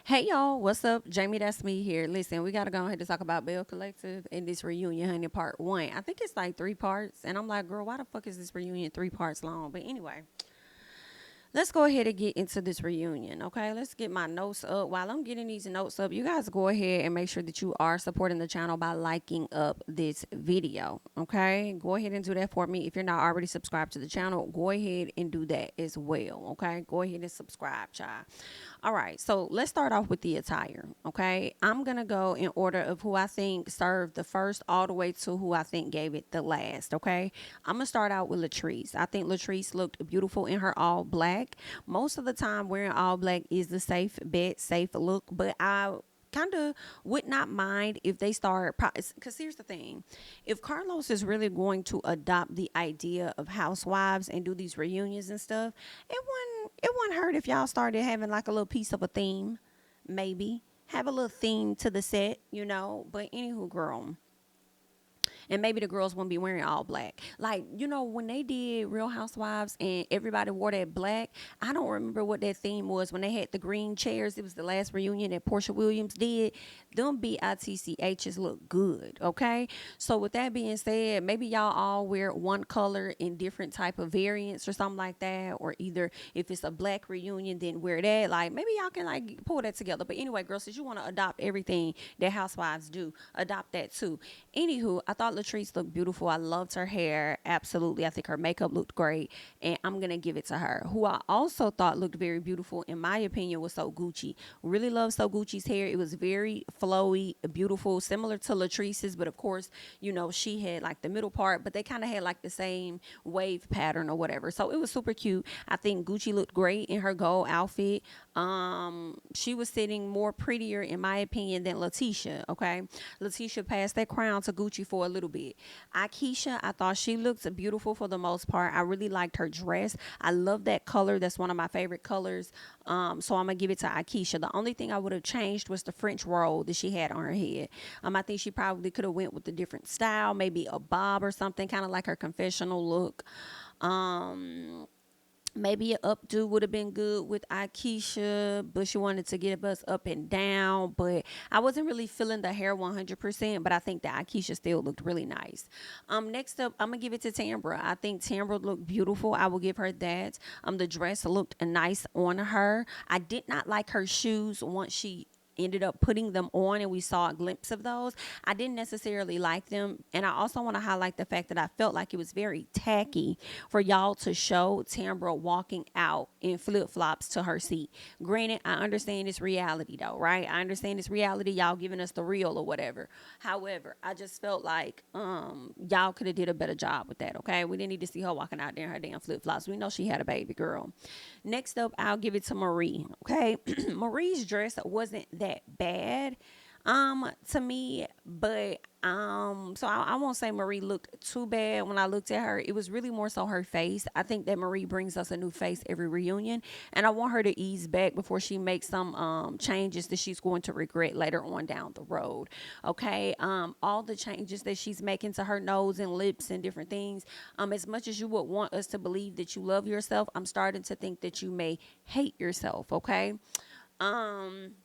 Hey y'all, what's up? JamiThatsMe here. Listen, we gotta go ahead and talk about Belle Collective and this reunion, honey, part one. I think it's like three parts, and I'm like, girl, why the fuck is this reunion three parts long? But anyway, let's go ahead and get into this reunion, okay? Let's get my notes up. While I'm getting these notes up, you guys go ahead and make sure that you are supporting the channel by liking up this video, okay? Go ahead and do that for me. If you're not already subscribed to the channel, go ahead and do that as well, okay? Go ahead and subscribe, child. All right, so let's start off with the attire, okay? I'm gonna go in order of who I think served the first all the way to who I think gave it the last, okay? I'm gonna start out with LaTrice. I think LaTrice looked beautiful in her all black. Most of the time, wearing all black is the safe bet, safe look, but I kind of would not mind if they start, because here's the thing, if Carlos is really going to adopt the idea of housewives and do these reunions and stuff, it wouldn't hurt if y'all started having like a little piece of a theme, maybe have a little theme to the set, but anywho, girl, and maybe the girls won't be wearing all black. Like, when they did Real Housewives and everybody wore that black, I don't remember what that theme was when they had the green chairs. It was the last reunion that Portia Williams did. Them BITCHs look good, okay? So with that being said, maybe y'all all wear one color in different type of variants or something like that, or either if it's a black reunion, then wear that. Like, maybe y'all can like pull that together. But anyway, girls, since you want to adopt everything that housewives do, adopt that too. Anywho, I thought LaTrice looked beautiful. I loved her hair. Absolutely. I think her makeup looked great. And I'm going to give it to her. Who I also thought looked very beautiful, in my opinion, was So Gucci. Really love So Gucci's hair. It was very flowy, beautiful, similar to LaTrice's. But of course, she had like the middle part, but they kind of had like the same wave pattern or whatever. So it was super cute. I think Gucci looked great in her gold outfit. She was sitting more prettier, in my opinion, than LaTeshia. Okay. LaTeshia passed that crown to Gucci for a little bit. Aikisha, I thought she looked beautiful for the most part. I really liked her dress. I love that color. That's one of my favorite colors. So I'm gonna give it to Aikisha. The only thing I would have changed was the French roll that she had on her head. I think she probably could have went with a different style, maybe a bob or something, kind of like her confessional look. Um, Maybe an updo would have been good with Aikisha, but she wanted to get us up and down. But I wasn't really feeling the hair 100%, but I think that Aikisha still looked really nice. Next up, I'm gonna give it to Tambra. I think Tambra looked beautiful. I will give her that. The dress looked nice on her. I did not like her shoes once she ended up putting them on and we saw a glimpse of those. I didn't necessarily like them. And I also want to highlight the fact that I felt like it was very tacky for y'all to show Tambra walking out in flip flops to her seat. Granted, I understand it's reality though, right? I understand it's reality. Y'all giving us the real or whatever. However, I just felt like y'all could have did a better job with that, okay? We didn't need to see her walking out there in her damn flip flops. We know she had a baby girl. Next up, I'll give it to Marie. Okay. Marie's dress wasn't that bad to me, but so I won't say Marie looked too bad when I looked at her. It was really more so her face. I think that Marie brings us a new face every reunion, and I want her to ease back before she makes some changes that she's going to regret later on down the road. Okay. All the changes that she's making to her nose and lips and different things, as much as you would want us to believe that you love yourself, I'm starting to think that you may hate yourself. Okay. um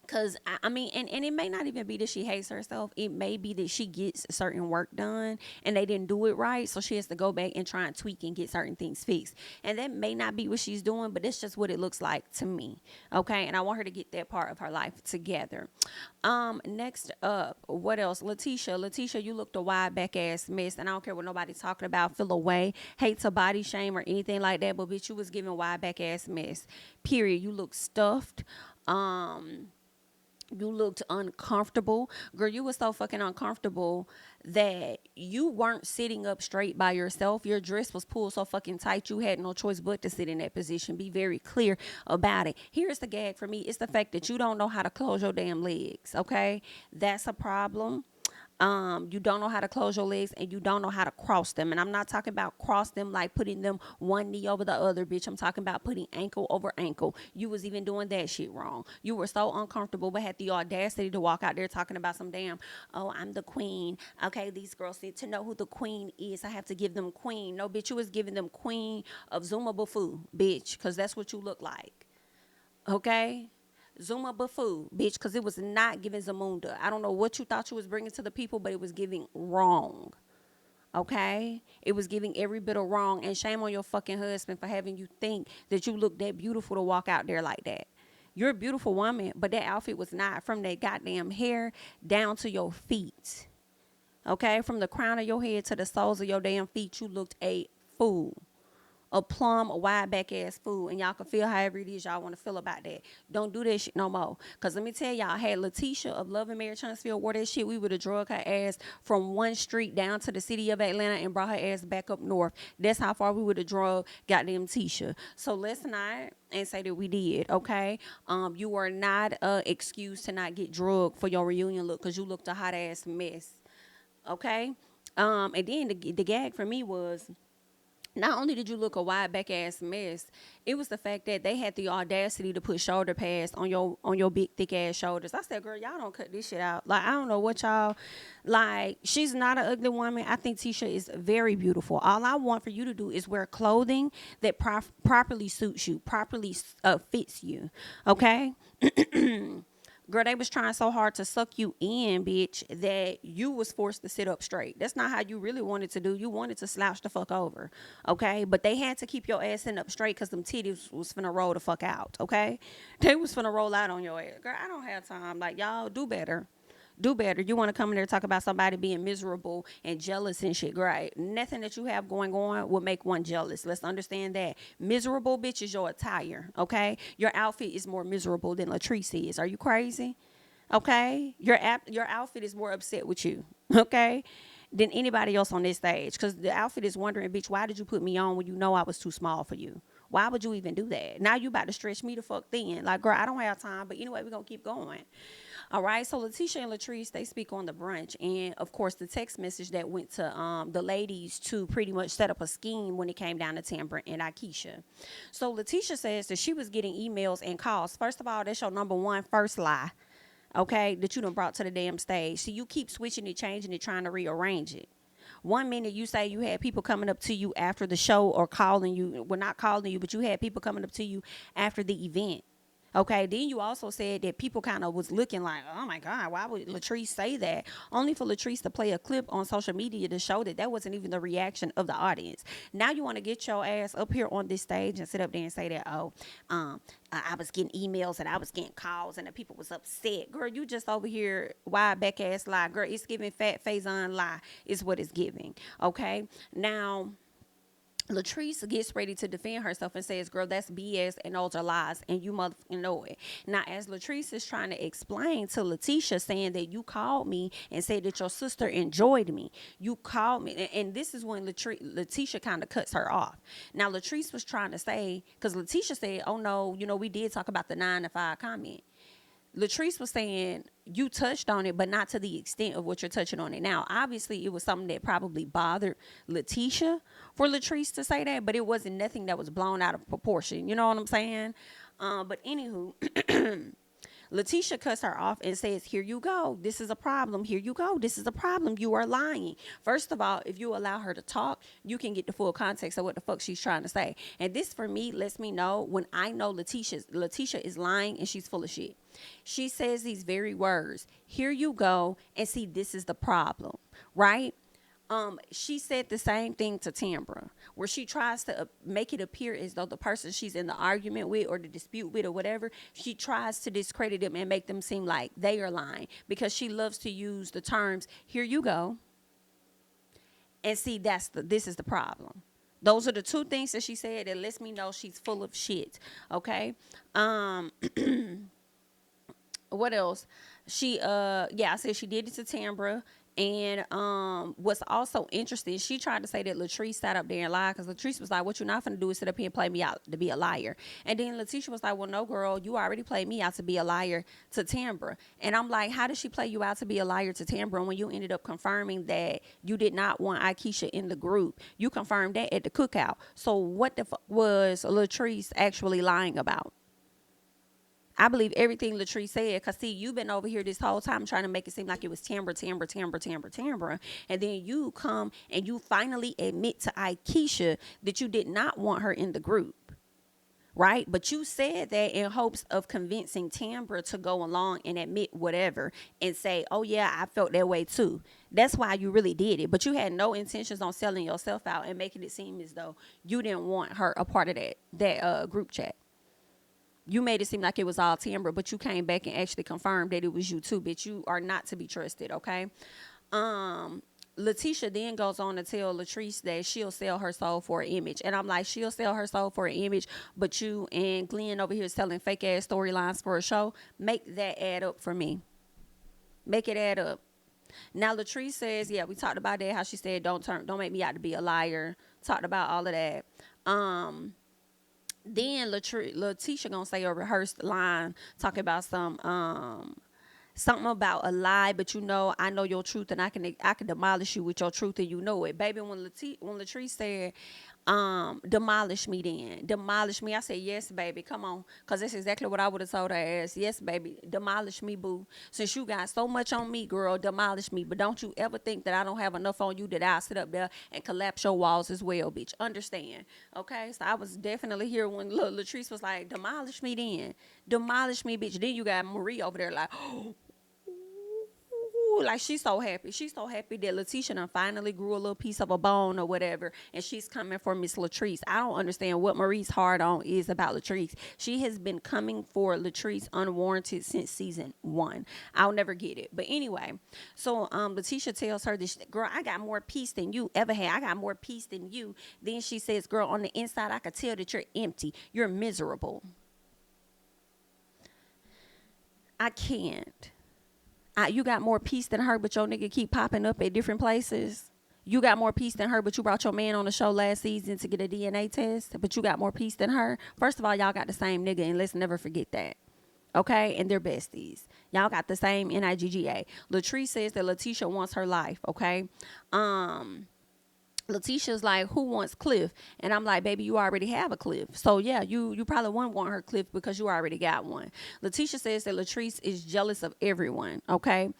Cause I mean, and it may not even be that she hates herself. It may be that she gets certain work done and they didn't do it right, so she has to go back and try and tweak and get certain things fixed. And that may not be what she's doing, but it's just what it looks like to me. Okay, and I want her to get that part of her life together. Next up, what else? LaTeshia, you looked a wide back ass mess, and I don't care what nobody's talking about. Feel away, hate to body shame or anything like that, but bitch, you was giving wide back ass mess. Period. You look stuffed. You looked uncomfortable. Girl, you were so fucking uncomfortable that you weren't sitting up straight by yourself. Your dress was pulled so fucking tight you had no choice but to sit in that position. Be very clear about it. Here's the gag for me. It's the fact that you don't know how to close your damn legs, okay? That's a problem. You don't know how to close your legs and you don't know how to cross them. And I'm not talking about cross them like putting them one knee over the other, bitch. I'm talking about putting ankle over ankle. You was even doing that shit wrong. You were so uncomfortable, but had the audacity to walk out there talking about some damn, oh, I'm the queen. Okay, these girls need to know who the queen is. I have to give them queen. No, bitch, you was giving them queen of Zuma Bafu, bitch, because that's what you look like. Okay? Zuma Bafu, bitch, because it was not giving Zamunda. I don't know what you thought you was bringing to the people, but it was giving wrong. Okay? It was giving every bit of wrong. And shame on your fucking husband for having you think that you look that beautiful to walk out there like that. You're a beautiful woman, but that outfit was not, from that goddamn hair down to your feet. Okay? From the crown of your head to the soles of your damn feet, you looked a fool. A plum, a wide back ass fool, and y'all can feel however it is y'all want to feel about that. Don't do that shit no more. Cause let me tell y'all, had LaTeshia of Love and Marriage Huntsville wore that shit, we would have drug her ass from one street down to the city of Atlanta and brought her ass back up north. That's how far we would have drug goddamn Tisha. So let's not and say that we did, okay? You are not excused to not get drugged for your reunion look, cause you looked a hot ass mess, okay? And then the gag for me was, not only did you look a wide back ass mess, it was the fact that they had the audacity to put shoulder pads on your big thick ass shoulders. I said, girl, y'all don't cut this shit out. Like, I don't know what y'all, like, she's not an ugly woman. I think Tisha is very beautiful. All I want for you to do is wear clothing that properly suits you, properly fits you. Okay? Girl, they was trying so hard to suck you in, bitch, that you was forced to sit up straight. That's not how you really wanted to do. You wanted to slouch the fuck over, okay? But they had to keep your ass sitting up straight because them titties was finna roll the fuck out, okay? They was finna roll out on your ass. Girl, I don't have time. Like, y'all, do better. Do better. You want to come in there and talk about somebody being miserable and jealous and shit. Great. Nothing that you have going on will make one jealous. Let's understand that. Miserable, bitch, is your attire, okay? Your outfit is more miserable than LaTrice is. Are you crazy? Okay? Your outfit is more upset with you, okay, than anybody else on this stage. Because the outfit is wondering, bitch, why did you put me on when you know I was too small for you? Why would you even do that? Now you about to stretch me the fuck thin. Like, girl, I don't have time. But anyway, we're going to keep going. All right, so LaTeshia and LaTrice, they speak on the brunch. And, of course, the text message that went to the ladies to pretty much set up a scheme when it came down to Tambra and Aikisha. So LaTeshia says that she was getting emails and calls. First of all, that's your number one first lie, okay, that you done brought to the damn stage. So you keep switching it, changing it, trying to rearrange it. One minute you say you had people coming up to you after the show or calling you. Well, not calling you, but you had people coming up to you after the event. Okay, then you also said that people kind of was looking like, oh my God, why would LaTrice say that? Only for LaTrice to play a clip on social media to show that that wasn't even the reaction of the audience. Now you want to get your ass up here on this stage and sit up there and say that, I was getting emails and I was getting calls and the people was upset. Girl, you just over here wide back ass lie. Girl, it's giving fat Faison lie is what it's giving. Okay, now LaTrice gets ready to defend herself and says, girl, that's BS and those are lies and you motherfucking know it. Now, as LaTrice is trying to explain to LaTeshia, saying that you called me and said that your sister enjoyed me. You called me. And this is when LaTeshia kind of cuts her off. Now, LaTrice was trying to say, because LaTeshia said, oh no, we did talk about the 9 to 5 comment. LaTrice was saying you touched on it, but not to the extent of what you're touching on it now. Obviously, it was something that probably bothered LaTeshia for LaTrice to say that, but it wasn't nothing that was blown out of proportion. You know what I'm saying? But anywho, LaTeshia cuts her off and says, here you go. This is a problem. Here you go. This is a problem. You are lying. First of all, if you allow her to talk, you can get the full context of what the fuck she's trying to say. And this, for me, lets me know when I know LaTeshia is lying and she's full of shit. She says these very words, here you go, and see, this is the problem, right? She said the same thing to Tambra, where she tries to make it appear as though the person she's in the argument with or the dispute with or whatever, she tries to discredit them and make them seem like they are lying, because she loves to use the terms, here you go, and see, this is the problem. Those are the two things that she said that lets me know she's full of shit, okay? What else? I said she did it to Tambra. And what's also interesting, she tried to say that LaTrice sat up there and lied, because LaTrice was like, what you're not going to do is sit up here and play me out to be a liar. And then LaTeshia was like, well, no, girl, you already played me out to be a liar to Tambra. And I'm like, how did she play you out to be a liar to Tambra when you ended up confirming that you did not want Aikisha in the group? You confirmed that at the cookout. So what the fuck was LaTrice actually lying about? I believe everything LaTrice said, because, see, you've been over here this whole time trying to make it seem like it was Tambra. And then you come and you finally admit to Aikisha that you did not want her in the group. right? But you said that in hopes of convincing Tambra to go along and admit whatever and say, oh yeah, I felt that way too. That's why you really did it. But you had no intentions on selling yourself out and making it seem as though you didn't want her a part of that group chat. You made it seem like it was all Tambra, but you came back and actually confirmed that it was you too, bitch. You are not to be trusted, okay? LaTeshia then goes on to tell LaTrice that she'll sell her soul for an image. And I'm like, she'll sell her soul for an image, but you and Glenn over here selling fake ass storylines for a show. Make that add up for me. Make it add up. Now LaTrice says, yeah, we talked about that, how she said, don't make me out to be a liar. Talked about all of that. Then LaTeshia gonna say a rehearsed line talking about something about a lie, but I know your truth, and I can demolish you with your truth, and you know it, baby. When LaTrice said, demolish me, then demolish me, I said, yes, baby, come on, because that's exactly what I would have told her as. Yes, baby, demolish me, boo. Since you got so much on me, girl, demolish me. But don't you ever think that I don't have enough on you that I'll sit up there and collapse your walls as well, bitch. Understand? Okay, so I was definitely here when LaTrice was like, demolish me, then demolish me, bitch. Then you got Marie over there like, like she's so happy. She's so happy that LaTeshia done finally grew a little piece of a bone or whatever, and she's coming for Miss LaTrice. I don't understand what Marie's hard on is about LaTrice. She has been coming for LaTrice unwarranted since season 1. I'll never get it. But anyway, so LaTeshia tells her this, girl, I got more peace than you ever had. I got more peace than you. Then she says, girl, on the inside, I could tell that you're empty. You're miserable. I can't. You got more peace than her, but your nigga keep popping up at different places. You got more peace than her, but you brought your man on the show last season to get a DNA test, but you got more peace than her. First of all, y'all got the same nigga, and let's never forget that. Okay? And they're besties. Y'all got the same NIGGA. LaTrice says that LaTeshia wants her life, okay? LaTeshia's like, who wants Cliff? And I'm like, baby, you already have a Cliff. So yeah, you probably wouldn't want her Cliff because you already got one. LaTeshia says that LaTrice is jealous of everyone. Okay.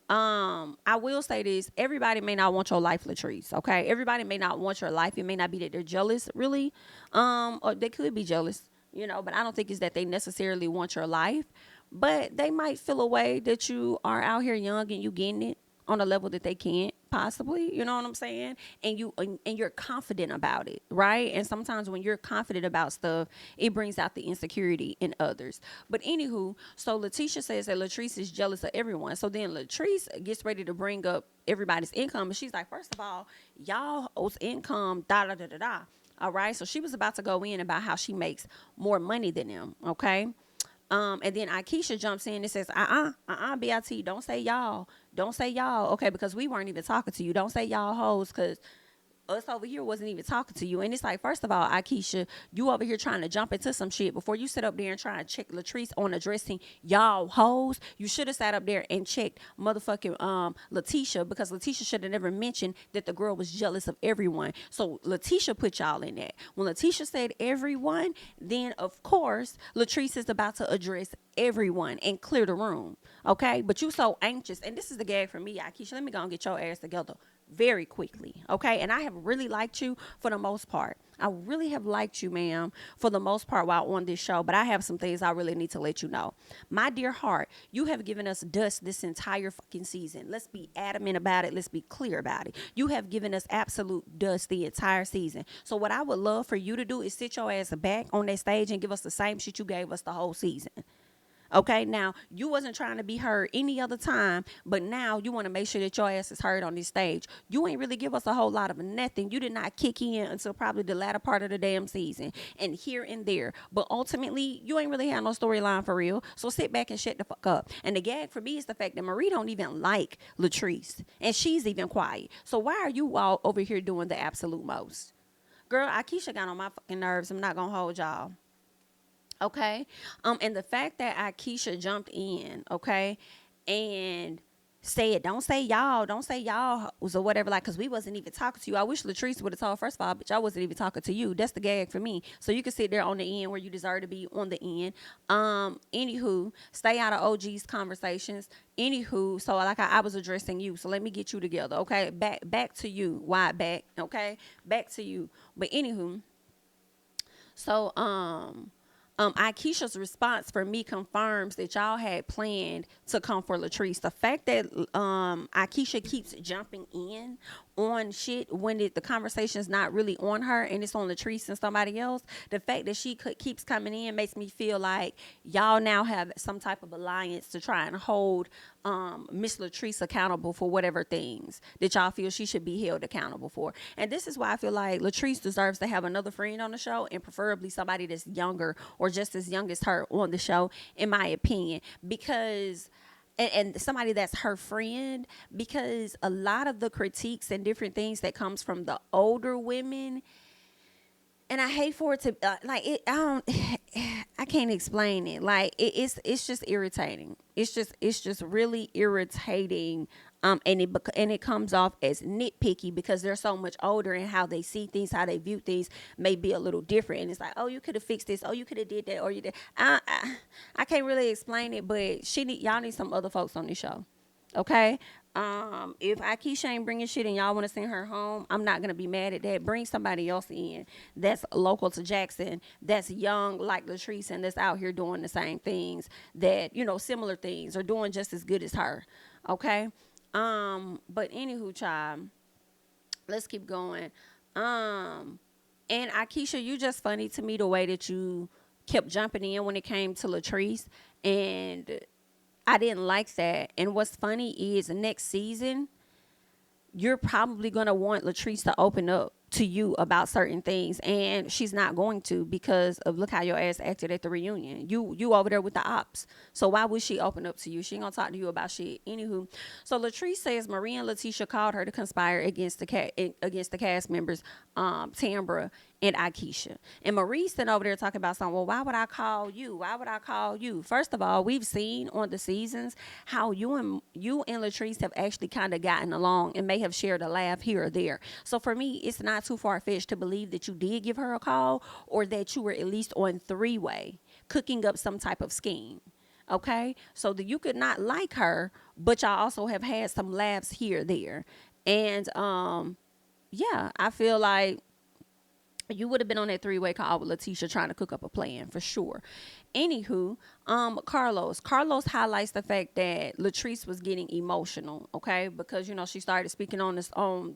I will say this, everybody may not want your life, LaTrice. Okay. Everybody may not want your life. It may not be that they're jealous, really. Or they could be jealous, but I don't think it's that they necessarily want your life. But they might feel a way that you are out here young and you getting it on a level that they can't possibly, you know what I'm saying? And you're confident about it, right? And sometimes when you're confident about stuff, it brings out the insecurity in others. But anywho, so LaTeshia says that LaTrice is jealous of everyone. So then LaTrice gets ready to bring up everybody's income, and she's like, first of all, y'all's income, da da da da da. All right, so she was about to go in about how she makes more money than them, okay? And then Aikisha jumps in and says, BIT, don't say y'all. Don't say y'all. Okay, because we weren't even talking to you. Don't say y'all hoes, because us over here wasn't even talking to you. And it's like, first of all, Aikisha, you over here trying to jump into some shit. Before you sit up there and try and check LaTrice on addressing y'all hoes, you should have sat up there and checked motherfucking LaTeshia, because LaTeshia should have never mentioned that the girl was jealous of everyone. So LaTeshia put y'all in that. When LaTeshia said everyone, then of course LaTrice is about to address everyone and clear the room. Okay, but you so anxious, and this is the gag for me, Aikisha. Let me go and get your ass together very quickly, okay? And I have really liked you for the most part. I really have liked you, ma'am, for the most part while on this show, but I have some things I really need to let you know. My dear heart, you have given us dust this entire fucking season. Let's be adamant about it. Let's be clear about it. You have given us absolute dust the entire season. So what I would love for you to do is sit your ass back on that stage and give us the same shit you gave us the whole season. Okay, now you wasn't trying to be heard any other time, but now you want to make sure that your ass is heard on this stage. You ain't really give us a whole lot of nothing. You did not kick in until probably the latter part of the damn season, and here and there. But ultimately, you ain't really had no storyline for real. So sit back and shut the fuck up. And the gag for me is the fact that Marie don't even like LaTrice, and she's even quiet. So why are you all over here doing the absolute most? Girl, Aikisha got on my fucking nerves. I'm not gonna hold y'all. Okay. And the fact that Aikisha jumped in, okay, and said, don't say y'all or whatever, like, because we wasn't even talking to you. I wish LaTrice would have told, first of all, bitch, I wasn't even talking to you. That's the gag for me. So you can sit there on the end where you deserve to be on the end. Anywho, stay out of OG's conversations. Anywho, so like I was addressing you. So let me get you together, okay? Back to you. Wide back, okay? Back to you. But anywho, so Aikisha's response for me confirms that y'all had planned to come for LaTrice. The fact that Aikisha keeps jumping in on shit when the conversation's not really on her and it's on LaTrice and somebody else, the fact that she keeps coming in makes me feel like y'all now have some type of alliance to try and hold Miss LaTrice accountable for whatever things that y'all feel she should be held accountable for. And this is why I feel like LaTrice deserves to have another friend on the show, and preferably somebody that's younger or just as young as her on the show, in my opinion, because and somebody that's her friend, because a lot of the critiques and different things that comes from the older women, and I hate for it to like it. I don't. I can't explain it. Like it's just irritating. It's just really irritating. And it comes off as nitpicky because they're so much older, and how they see things, how they view things may be a little different. And it's like, oh, you could have fixed this. Oh, you could have did that, or you did. I can't really explain it, but y'all need some other folks on this show. Okay. If Aikisha ain't bringing shit and y'all want to send her home, I'm not gonna be mad at that. Bring somebody else in that's local to Jackson, that's young like LaTrice, and that's out here doing the same things, that similar things, or doing just as good as her. Okay. But anywho, child, let's keep going. And Aikisha, you just funny to me the way that you kept jumping in when it came to LaTrice, and I didn't like that. And what's funny is next season, you're probably going to want LaTrice to open up to you about certain things, and she's not going to, because of look how your ass acted at the reunion. You over there with the ops, so why would she open up to you? She ain't gonna talk to you about shit. Anywho, so LaTrice says Marie and LaTeshia called her to conspire against the cast members, Tambra and Aikisha. And Marie's sitting over there talking about something. Well, why would I call you? Why would I call you? First of all, we've seen on the seasons how you and LaTrice have actually kind of gotten along and may have shared a laugh here or there. So for me, it's not too far-fetched to believe that you did give her a call, or that you were at least on three-way cooking up some type of scheme. Okay, so that you could not like her, but y'all also have had some laughs here or there. And yeah, I feel like you would have been on that three-way call with LaTeshia trying to cook up a plan for sure. Anywho, Carlos highlights the fact that LaTrice was getting emotional, okay, because she started speaking on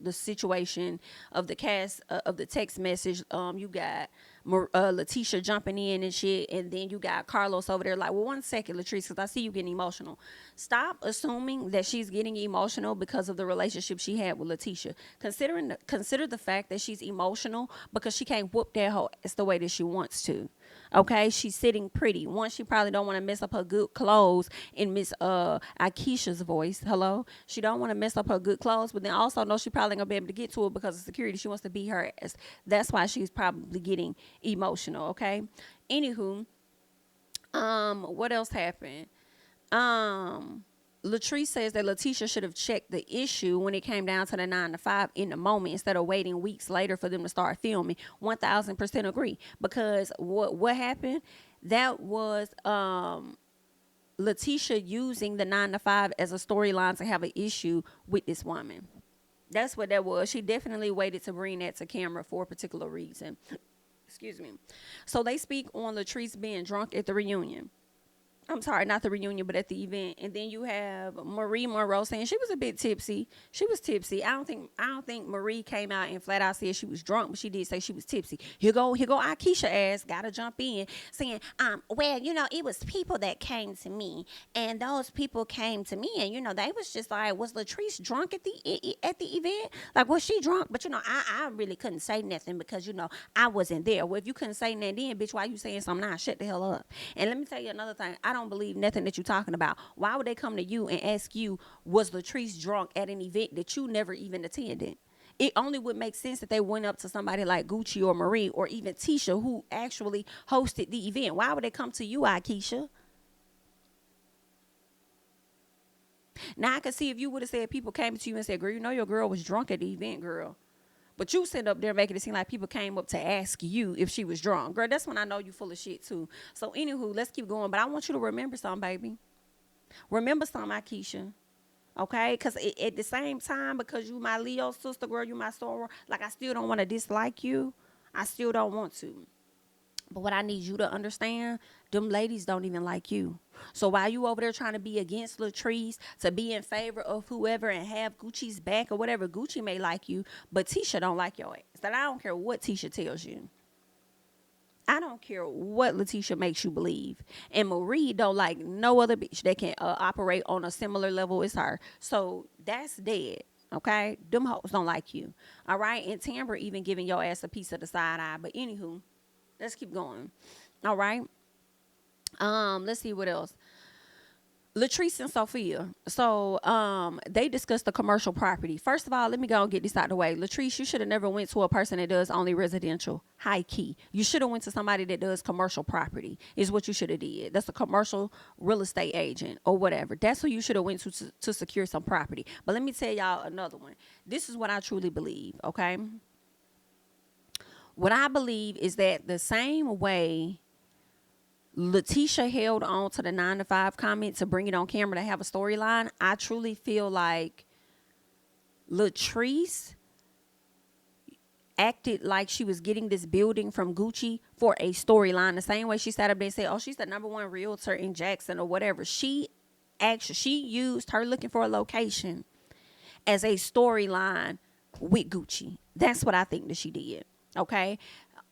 the situation of the cast of the text message. You got LaTeshia jumping in and shit, and then you got Carlos over there like, well, 1 second, LaTrice, because I see you getting emotional. Stop assuming that she's getting emotional because of the relationship she had with LaTeshia. Consider the fact that she's emotional because she can't whoop that hoe ass the way that she wants to. Okay, she's sitting pretty. One, she probably don't want to mess up her good clothes in Miss Aikisha's voice. Hello, she don't want to mess up her good clothes, but then also know she probably gonna be able to get to it because of security. She wants to beat her ass. That's why she's probably getting emotional. Okay. Anywho, what else happened? LaTrice says that LaTeshia should have checked the issue when it came down to the 9 to 5 in the moment, instead of waiting weeks later for them to start filming. 1000% agree. Because what happened? That was LaTeshia using the 9 to 5 as a storyline to have an issue with this woman. That's what that was. She definitely waited to bring that to camera for a particular reason. Excuse me. So they speak on LaTrice being drunk at the reunion. I'm sorry, not the reunion, but at the event. And then you have Marie Monroe saying she was a bit tipsy. She was tipsy. I don't think Marie came out and flat out said she was drunk, but she did say she was tipsy. Here go Aikisha ass, gotta jump in, saying, well, it was people that came to me, and those people came to me, and they was just like, was LaTrice drunk at the event? Like, was she drunk? But I really couldn't say nothing because I wasn't there. Well, if you couldn't say nothing then, bitch, why you saying something now? Shut the hell up. And let me tell you another thing. I don't believe nothing that you're talking about. Why would they come to you and ask you, was LaTrice drunk at an event that you never even attended? It only would make sense that they went up to somebody like Gucci or Marie or even Tisha, who actually hosted the event. Why would they come to you, Aikisha? Now I can see if you would have said people came to you and said, girl, your girl was drunk at the event, girl. But you sit up there making it seem like people came up to ask you if she was drunk. Girl, that's when I know you full of shit too. So anywho, let's keep going. But I want you to remember something, baby. Remember something, Aikisha. Okay? Because at the same time, because you my Leo sister, girl, you my soror, like I still don't want to dislike you. I still don't want to. But what I need you to understand, them ladies don't even like you. So while you over there trying to be against LaTrice, to be in favor of whoever and have Gucci's back or whatever, Gucci may like you, but Tisha don't like your ass. And I don't care what Tisha tells you. I don't care what LaTeshia makes you believe. And Marie don't like no other bitch that can operate on a similar level as her. So that's dead. Okay? Them hoes don't like you. All right? And Tamra even giving your ass a piece of the side eye. But anywho, let's keep going. All right? Let's see what else. LaTrice and Sophia. So they discussed the commercial property. First of all, let me go and get this out of the way. LaTrice, you should have never went to a person that does only residential, high key. You should have went to somebody that does commercial property is what you should have did. That's a commercial real estate agent or whatever. That's who you should have went to secure some property. But let me tell y'all another one. This is what I truly believe, okay? What I believe is that the same way LaTeshia held on to the 9 to 5 comment to bring it on camera to have a storyline, I truly feel like LaTrice acted like she was getting this building from Gucci for a storyline. The same way she sat up there and said, oh, she's the #1 realtor in Jackson or whatever. She used her looking for a location as a storyline with Gucci. That's what I think that she did. Okay.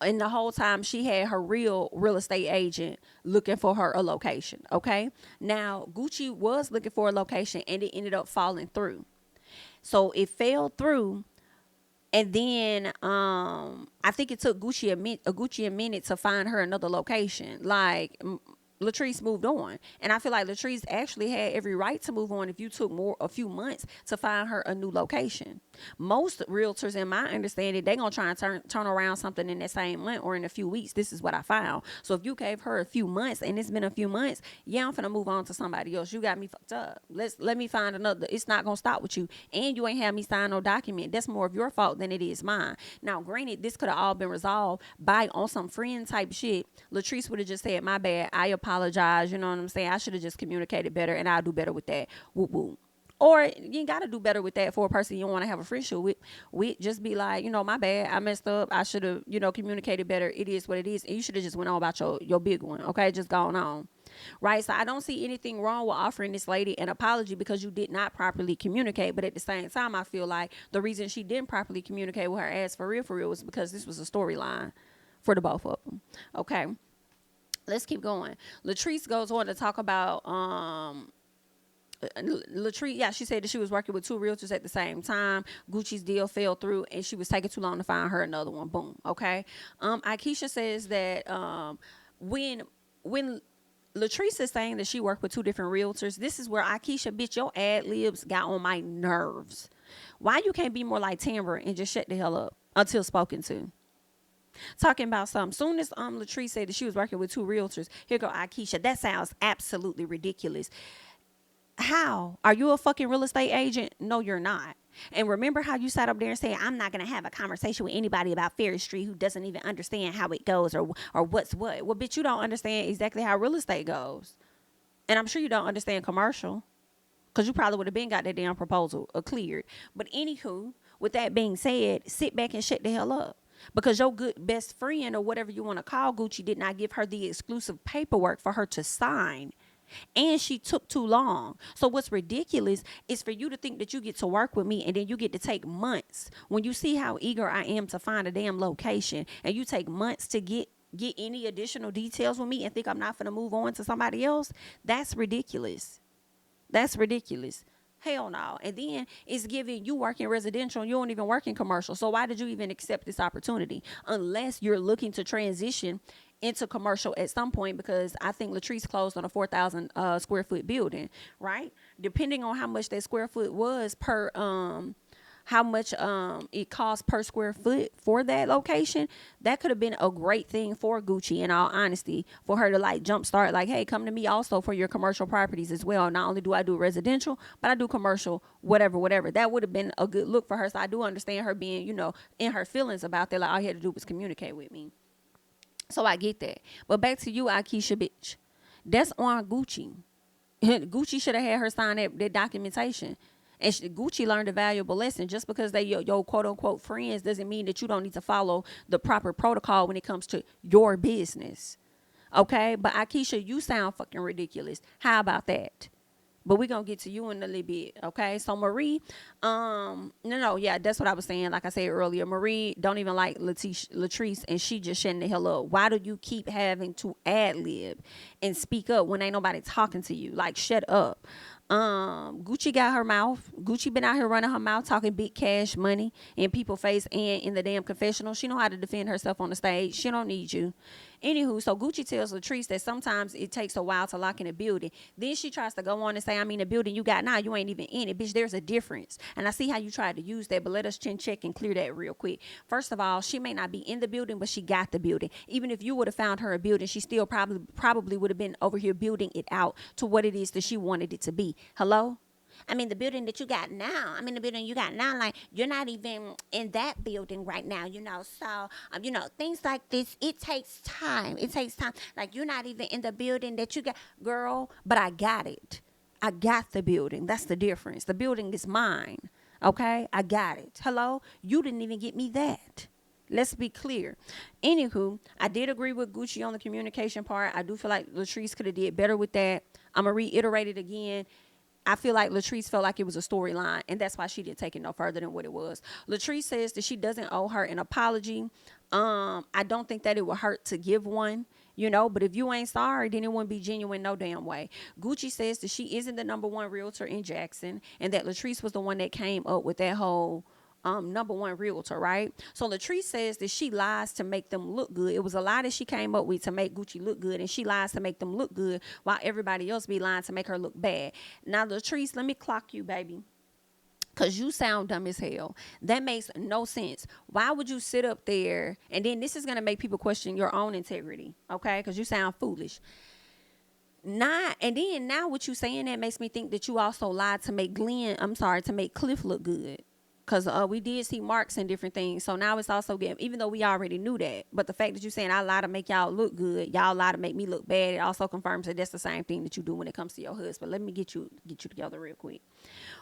And the whole time she had her real estate agent looking for her a location. Okay. Now Gucci was looking for a location and it ended up falling through. So it fell through. And then I think it took Gucci a minute to find her another location. Like LaTrice moved on. And I feel like LaTrice actually had every right to move on if you took a few months to find her a new location. Most realtors, in my understanding, they're going to try and turn around something in that same month or in a few weeks. This is what I found. So if you gave her a few months and it's been a few months, yeah, I'm finna move on to somebody else. You got me fucked up. Let me find another. It's not going to stop with you. And you ain't have me sign no document. That's more of your fault than it is mine. Now, granted, this could have all been resolved by on some friend type shit. LaTrice would have just said, my bad, I apologize. You know what I'm saying? I should have just communicated better and I'll do better with that. Whoop, whoop. Or you ain't got to do better with that for a person you don't want to have a friendship with. Just be like, my bad. I messed up. I should have, communicated better. It is what it is. And you should have just went on about your big one. Okay. Just gone on. Right. So I don't see anything wrong with offering this lady an apology because you did not properly communicate. But at the same time, I feel like the reason she didn't properly communicate with her ass for real was because this was a storyline for the both of them. Okay. Let's keep going. LaTrice goes on to talk about, LaTrice, yeah, she said that she was working with 2 realtors at the same time. Gucci's deal fell through and she was taking too long to find her another one. Boom. Okay. Aikisha says that when LaTrice is saying that she worked with 2 different realtors, this is where Aikisha, bitch, your ad libs got on my nerves. Why you can't be more like Tamra and just shut the hell up until spoken to? Talking about something. Soon as LaTrice said that she was working with 2 realtors, here go Aikisha. That sounds absolutely ridiculous. How? Are you a fucking real estate agent? No, you're not. And remember how you sat up there and said, I'm not going to have a conversation with anybody about Ferry Street who doesn't even understand how it goes or what's what. Well, bitch, you don't understand exactly how real estate goes. And I'm sure you don't understand commercial because you probably would have been got that damn proposal cleared. But anywho, with that being said, sit back and shut the hell up. Because your good best friend or whatever you want to call Gucci did not give her the exclusive paperwork for her to sign. And she took too long. So what's ridiculous is for you to think that you get to work with me and then you get to take months. When you see how eager I am to find a damn location and you take months to get any additional details with me and think I'm not going to move on to somebody else, that's ridiculous. That's ridiculous. Hell no. And then it's giving you working residential and you don't even work in commercial. So why did you even accept this opportunity? Unless you're looking to transition into commercial at some point, because I think LaTrice closed on a 4,000 square foot building, right? Depending on how much that square foot was per, how much it cost per square foot for that location, that could have been a great thing for Gucci, in all honesty, for her to like jumpstart, like, hey, come to me also for your commercial properties as well. Not only do I do residential, but I do commercial, whatever. That would have been a good look for her. So I do understand her being, in her feelings about that. Like, all you had to do was communicate with me. So I get that. But back to you, Aikisha, bitch. That's on Gucci. Gucci should have had her sign that documentation. And Gucci learned a valuable lesson. Just because they your quote unquote friends doesn't mean that you don't need to follow the proper protocol when it comes to your business. Okay? But Aikisha, you sound fucking ridiculous. How about that? But we're gonna get to you in a little bit, okay? So Marie, yeah, that's what I was saying. Like I said earlier, Marie don't even like LaTrice, and she just shutting the hell up. Why do you keep having to ad lib and speak up when ain't nobody talking to you? Like, shut up. Gucci got her mouth. Gucci been out here running her mouth, talking big cash money in people's face and in the damn confessional. She know how to defend herself on the stage. She don't need you. Anywho, so Gucci tells LaTrice that sometimes it takes a while to lock in a building. Then she tries to go on and say, I mean, the building you got now, you ain't even in it. Bitch, there's a difference. And I see how you tried to use that, but let us chin check and clear that real quick. First of all, she may not be in the building, but she got the building. Even if you would have found her a building, she still probably would have been over here building it out to what it is that she wanted it to be. Hello? I mean, the building that you got now, the building you got now, like, you're not even in that building right now, So, things like this, it takes time. It takes time. Like, you're not even in the building that you got, girl, but I got it. I got the building. That's the difference. The building is mine. Okay? I got it. Hello? You didn't even get me that. Let's be clear. Anywho, I did agree with Gucci on the communication part. I do feel like LaTrice could have did better with that. I'm going to reiterate it again. I feel like LaTrice felt like it was a storyline, and that's why she didn't take it no further than what it was. LaTrice says that she doesn't owe her an apology. I don't think that it would hurt to give one, but if you ain't sorry, then it wouldn't be genuine no damn way. Gucci says that she isn't the number one realtor in Jackson, and that LaTrice was the one that came up with that whole number one realtor, right? So LaTrice says that she lies to make them look good. It was a lie that she came up with to make Gucci look good, and she lies to make them look good while everybody else be lying to make her look bad. Now, LaTrice, let me clock you, baby, because you sound dumb as hell. That makes no sense. Why would you sit up there, and then this is going to make people question your own integrity, okay? Because you sound foolish. And then now what you saying that makes me think that you also lied to make to make Cliff look good. Because we did see marks and different things. So now it's also getting, even though we already knew that. But the fact that you're saying I lie to make y'all look good, y'all lie to make me look bad, it also confirms that that's the same thing that you do when it comes to your husband. Let me get you together real quick.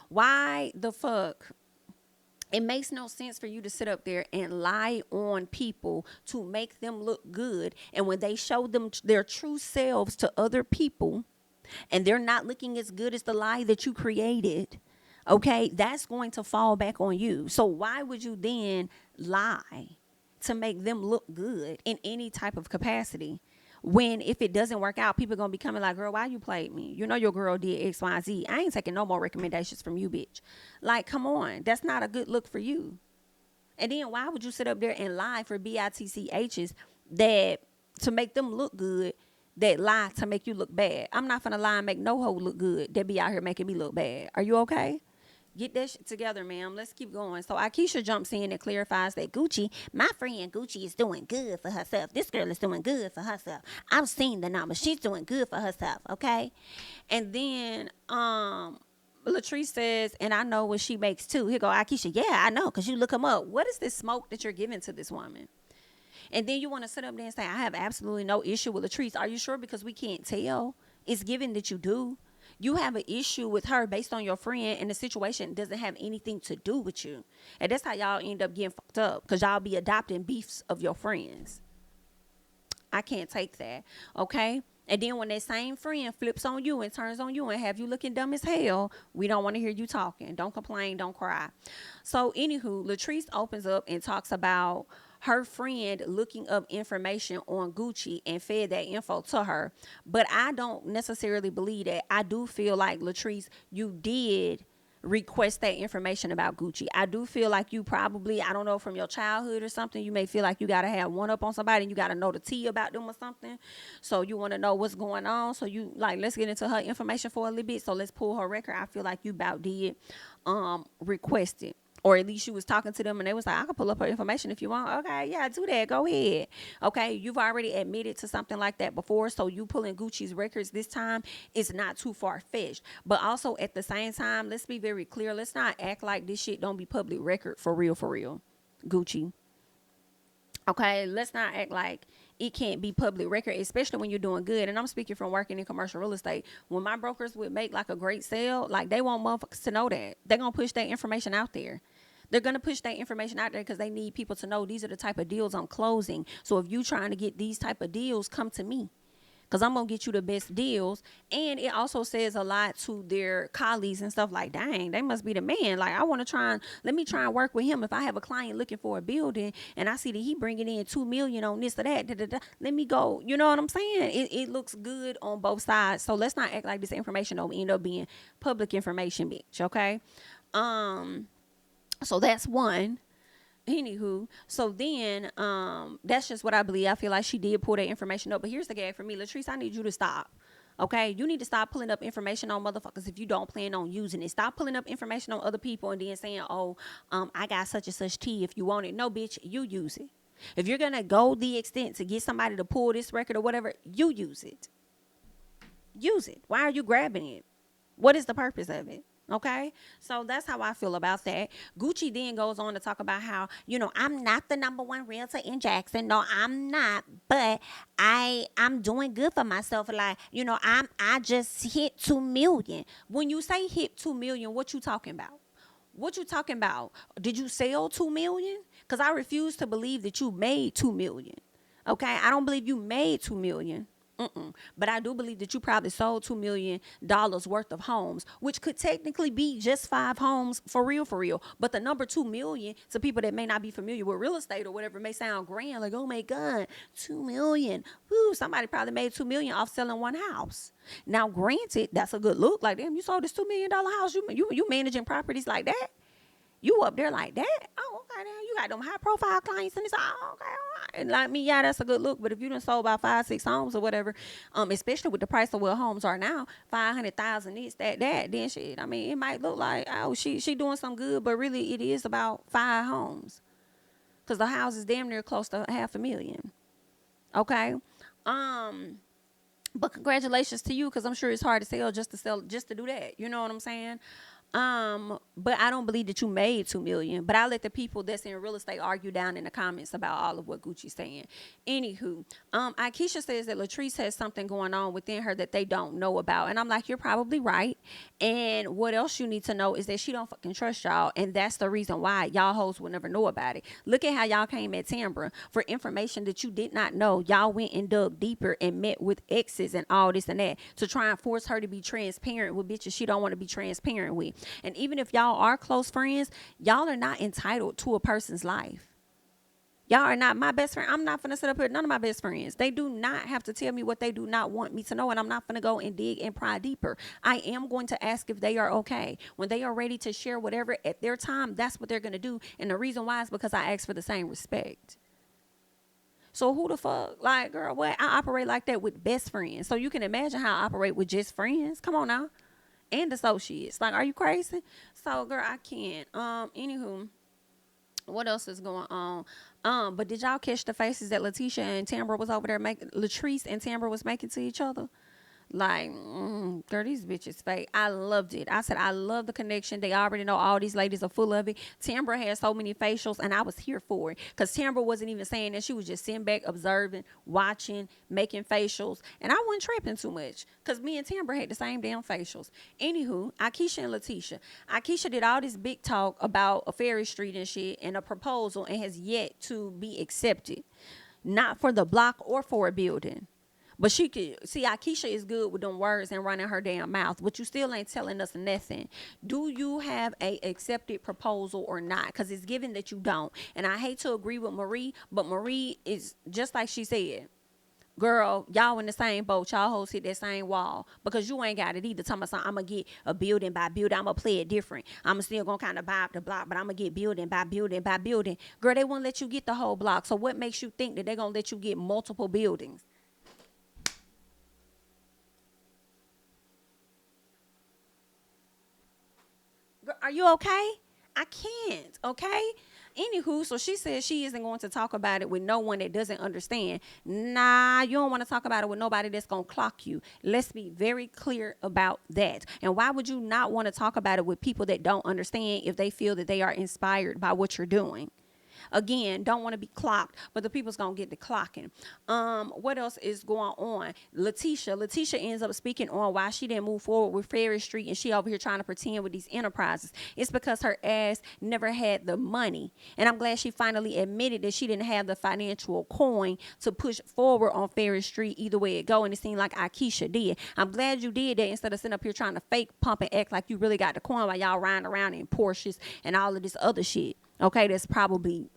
Why the fuck? It makes no sense for you to sit up there and lie on people to make them look good. And when they show them their true selves to other people, and they're not looking as good as the lie that you created, okay, that's going to fall back on you. So why would you then lie to make them look good in any type of capacity? When if it doesn't work out, people are going to be coming like, girl, why you played me? Your girl did X, Y, Z. I ain't taking no more recommendations from you, bitch. Like, come on. That's not a good look for you. And then why would you sit up there and lie for BITCHs that to make them look good, that lie to make you look bad? I'm not finna lie and make no hoe look good that be out here making me look bad. Are you okay? Get that shit together, ma'am. Let's keep going. So Aikisha jumps in and clarifies that my friend Gucci is doing good for herself. This girl is doing good for herself. I've seen the numbers. She's doing good for herself, okay? And then LaTrice says, and I know what she makes too. Here go Aikisha. Yeah, I know, because you look them up. What is this smoke that you're giving to this woman? And then you want to sit up there and say, I have absolutely no issue with LaTrice. Are you sure? Because we can't tell. It's given that you do. You have an issue with her based on your friend, and the situation doesn't have anything to do with you. And that's how y'all end up getting fucked up, because y'all be adopting beefs of your friends. I can't take that, okay? And then when that same friend flips on you and turns on you and have you looking dumb as hell, we don't want to hear you talking. Don't complain, don't cry. So anywho, LaTrice opens up and talks about her friend looking up information on Gucci and fed that info to her. But I don't necessarily believe that. I do feel like, LaTrice, you did request that information about Gucci. I do feel like you probably, I don't know, from your childhood or something, you may feel like you got to have one up on somebody and you got to know the tea about them or something. So you want to know what's going on. So you like, let's get into her information for a little bit. So let's pull her record. I feel like you about did request it. Or at least you was talking to them and they was like, I can pull up her information if you want. Okay, yeah, do that. Go ahead. Okay, you've already admitted to something like that before. So you pulling Gucci's records this time is not too far-fetched. But also at the same time, let's be very clear. Let's not act like this shit don't be public record for real, Gucci. Okay, let's not act like it can't be public record, especially when you're doing good. And I'm speaking from working in commercial real estate. When my brokers would make like a great sale, like they want motherfuckers to know that. They're going to push that information out there. They're going to push that information out there because they need people to know these are the type of deals I'm closing. So if you're trying to get these type of deals, come to me, because I'm going to get you the best deals. And it also says a lot to their colleagues and stuff like, dang, they must be the man. Like, I want to let me try and work with him. If I have a client looking for a building and I see that he bringing in $2 million on this or that, let me go. You know what I'm saying? It looks good on both sides. So let's not act like this information don't end up being public information, bitch. Okay. So that's one. Anywho, so then that's just what I believe. I feel like she did pull that information up. But here's the gag for me. LaTrice, I need you to stop. Okay? You need to stop pulling up information on motherfuckers if you don't plan on using it. Stop pulling up information on other people and then saying, oh, I got such and such tea if you want it. No, bitch, you use it. If you're going to go the extent to get somebody to pull this record or whatever, you use it. Use it. Why are you grabbing it? What is the purpose of it? Okay, so that's how I feel about that. Gucci then goes on to talk about how, I'm not the #1 realtor in Jackson. No, I'm not, but I'm doing good for myself. Like, I just hit 2 million. When you say hit 2 million, what you talking about? What you talking about? Did you sell 2 million? Because I refuse to believe that you made 2 million. Okay, I don't believe you made 2 million. But I do believe that you probably sold $2 million worth of homes, which could technically be just 5 homes for real. But the number 2 million to people that may not be familiar with real estate or whatever may sound grand, like, oh my God, 2 million. Woo, somebody probably made 2 million off selling one house. Now, granted, that's a good look. Like, damn, you sold this $2 million house. You managing properties like that? You up there like that? Oh, okay, then you got them high profile clients in this. Oh, okay, all right. And like me, yeah, that's a good look. But if you done sold about 5-6 homes or whatever, especially with the price of what homes are now, 500,000 this, that, then shit. I mean, it might look like, oh, she doing some good, but really it is about 5 homes, because the house is damn near close to $500,000. Okay, but congratulations to you, because I'm sure it's hard to sell just to do that. You know what I'm saying? But I don't believe that you made 2 million. But I let the people that's in real estate argue down in the comments about all of what Gucci's saying. Anywho, Aikisha says that LaTrice has something going on within her that they don't know about. And I'm like, you're probably right. And what else you need to know is that she don't fucking trust y'all. And that's the reason why y'all hoes will never know about it. Look at how y'all came at Tambra for information that you did not know. Y'all went and dug deeper and met with exes and all this and that to try and force her to be transparent with bitches she don't want to be transparent with. And even if y'all are close friends, y'all are not entitled to a person's life. Y'all are not my best friend. I'm not going to sit up here. None of my best friends. They do not have to tell me what they do not want me to know. And I'm not going to go and dig and pry deeper. I am going to ask if they are okay. When they are ready to share whatever at their time, that's what they're going to do. And the reason why is because I ask for the same respect. So who the fuck? Like, girl, what? I operate like that with best friends. So you can imagine how I operate with just friends. Come on now. And associates. Like, are you crazy? So, girl, I can't. Anywho, what else is going on? But did y'all catch the faces that LaTeshia and Tambra was over there making? LaTrice and Tambra was making to each other? Like, girl, these bitches fake. I loved it. I said, I love the connection. They already know all these ladies are full of it. Tambra had so many facials, and I was here for it. Because Tambra wasn't even saying that. She was just sitting back, observing, watching, making facials. And I wasn't tripping too much. Because me and Tambra had the same damn facials. Anywho, Aikisha and LaTeshia. Aikisha did all this big talk about a Ferry Street and shit and a proposal, and has yet to be accepted. Not for the block or for a building. But she could see, Aikisha is good with them words and running her damn mouth, but you still ain't telling us nothing. Do you have a accepted proposal or not? Because it's given that you don't. And I hate to agree with Marie, but Marie is just like she said. Girl, y'all in the same boat. Y'all hoes hit that same wall, because you ain't got it either. Talking about, I'm going to get a building by building. I'm going to play it different. I'm still going to kind of buy up the block, but I'm going to get building by building by building. Girl, they won't let you get the whole block. So what makes you think that they're going to let you get multiple buildings? Are you okay? I can't, okay? Anywho, so she says she isn't going to talk about it with no one that doesn't understand. Nah, you don't want to talk about it with nobody that's going to clock you. Let's be very clear about that. And why would you not want to talk about it with people that don't understand if they feel that they are inspired by what you're doing? Again, don't want to be clocked, but the people's gonna get the clocking. What else is going on? LaTeshia ends up speaking on why she didn't move forward with Ferry Street, and she over here trying to pretend with these enterprises. It's because her ass never had the money, and I'm glad she finally admitted that she didn't have the financial coin to push forward on Ferry Street either way it go, and it seemed like Aikisha did. I'm glad you did that instead of sitting up here trying to fake pump and act like you really got the coin while y'all riding around in Porsches and all of this other shit. Okay, that's probably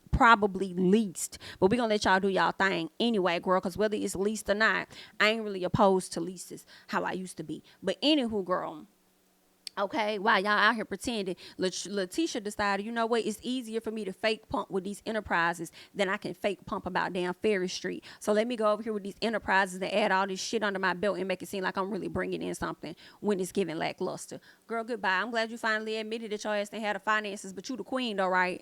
leased, but we're gonna let y'all do y'all thing anyway, girl, because whether it's leased or not, I ain't really opposed to leases how I used to be. But anywho, girl, okay, while y'all out here pretending, LaTeshia decided, you know what, it's easier for me to fake pump with these enterprises than I can fake pump about damn Ferry Street. So let me go over here with these enterprises and add all this shit under my belt and make it seem like I'm really bringing in something when it's giving lackluster. Girl, goodbye. I'm glad you finally admitted that your ass didn't have the finances, but you the queen though, right?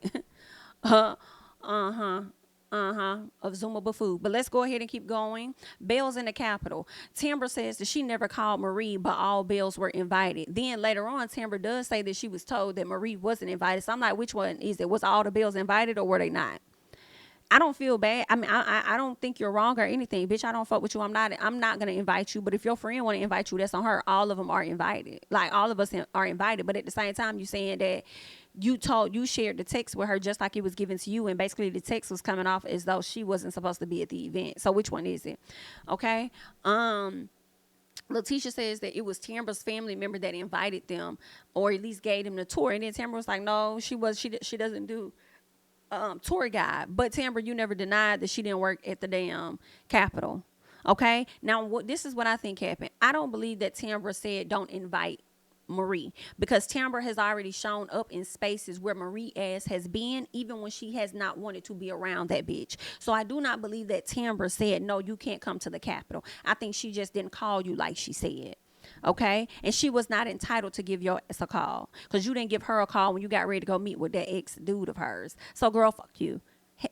uh-huh of Zuma Bafu. But let's go ahead and keep going. Belle's in the Capitol. Timber says that she never called Marie, but all Bells were invited. Then later on, Timber does say that she was told that Marie wasn't invited. So I'm like, which one is it? Was all the Bells invited or were they not? I don't feel bad. I mean, I don't think you're wrong or anything, bitch. I don't fuck with you. I'm not gonna invite you. But if your friend want to invite you, that's on her. All of them are invited. Like all of us are invited. But at the same time, you saying that you shared the text with her just like it was given to you, and basically the text was coming off as though she wasn't supposed to be at the event. So which one is it? Okay. LaTeshia says that it was Tambra's family member that invited them, or at least gave them the tour. And then Tambra was like, no, she doesn't do tour guide. But Tambra, you never denied that she didn't work at the damn Capitol. Okay. Now, this is what I think happened. I don't believe that Tambra said don't invite Marie, because Tambra has already shown up in spaces where Marie ass has been, even when she has not wanted to be around that bitch. So I do not believe that Tambra said, no, you can't come to the Capitol. I think she just didn't call you like she said. Okay. And she was not entitled to give your ass a call, because you didn't give her a call when you got ready to go meet with that ex dude of hers. So girl, fuck you.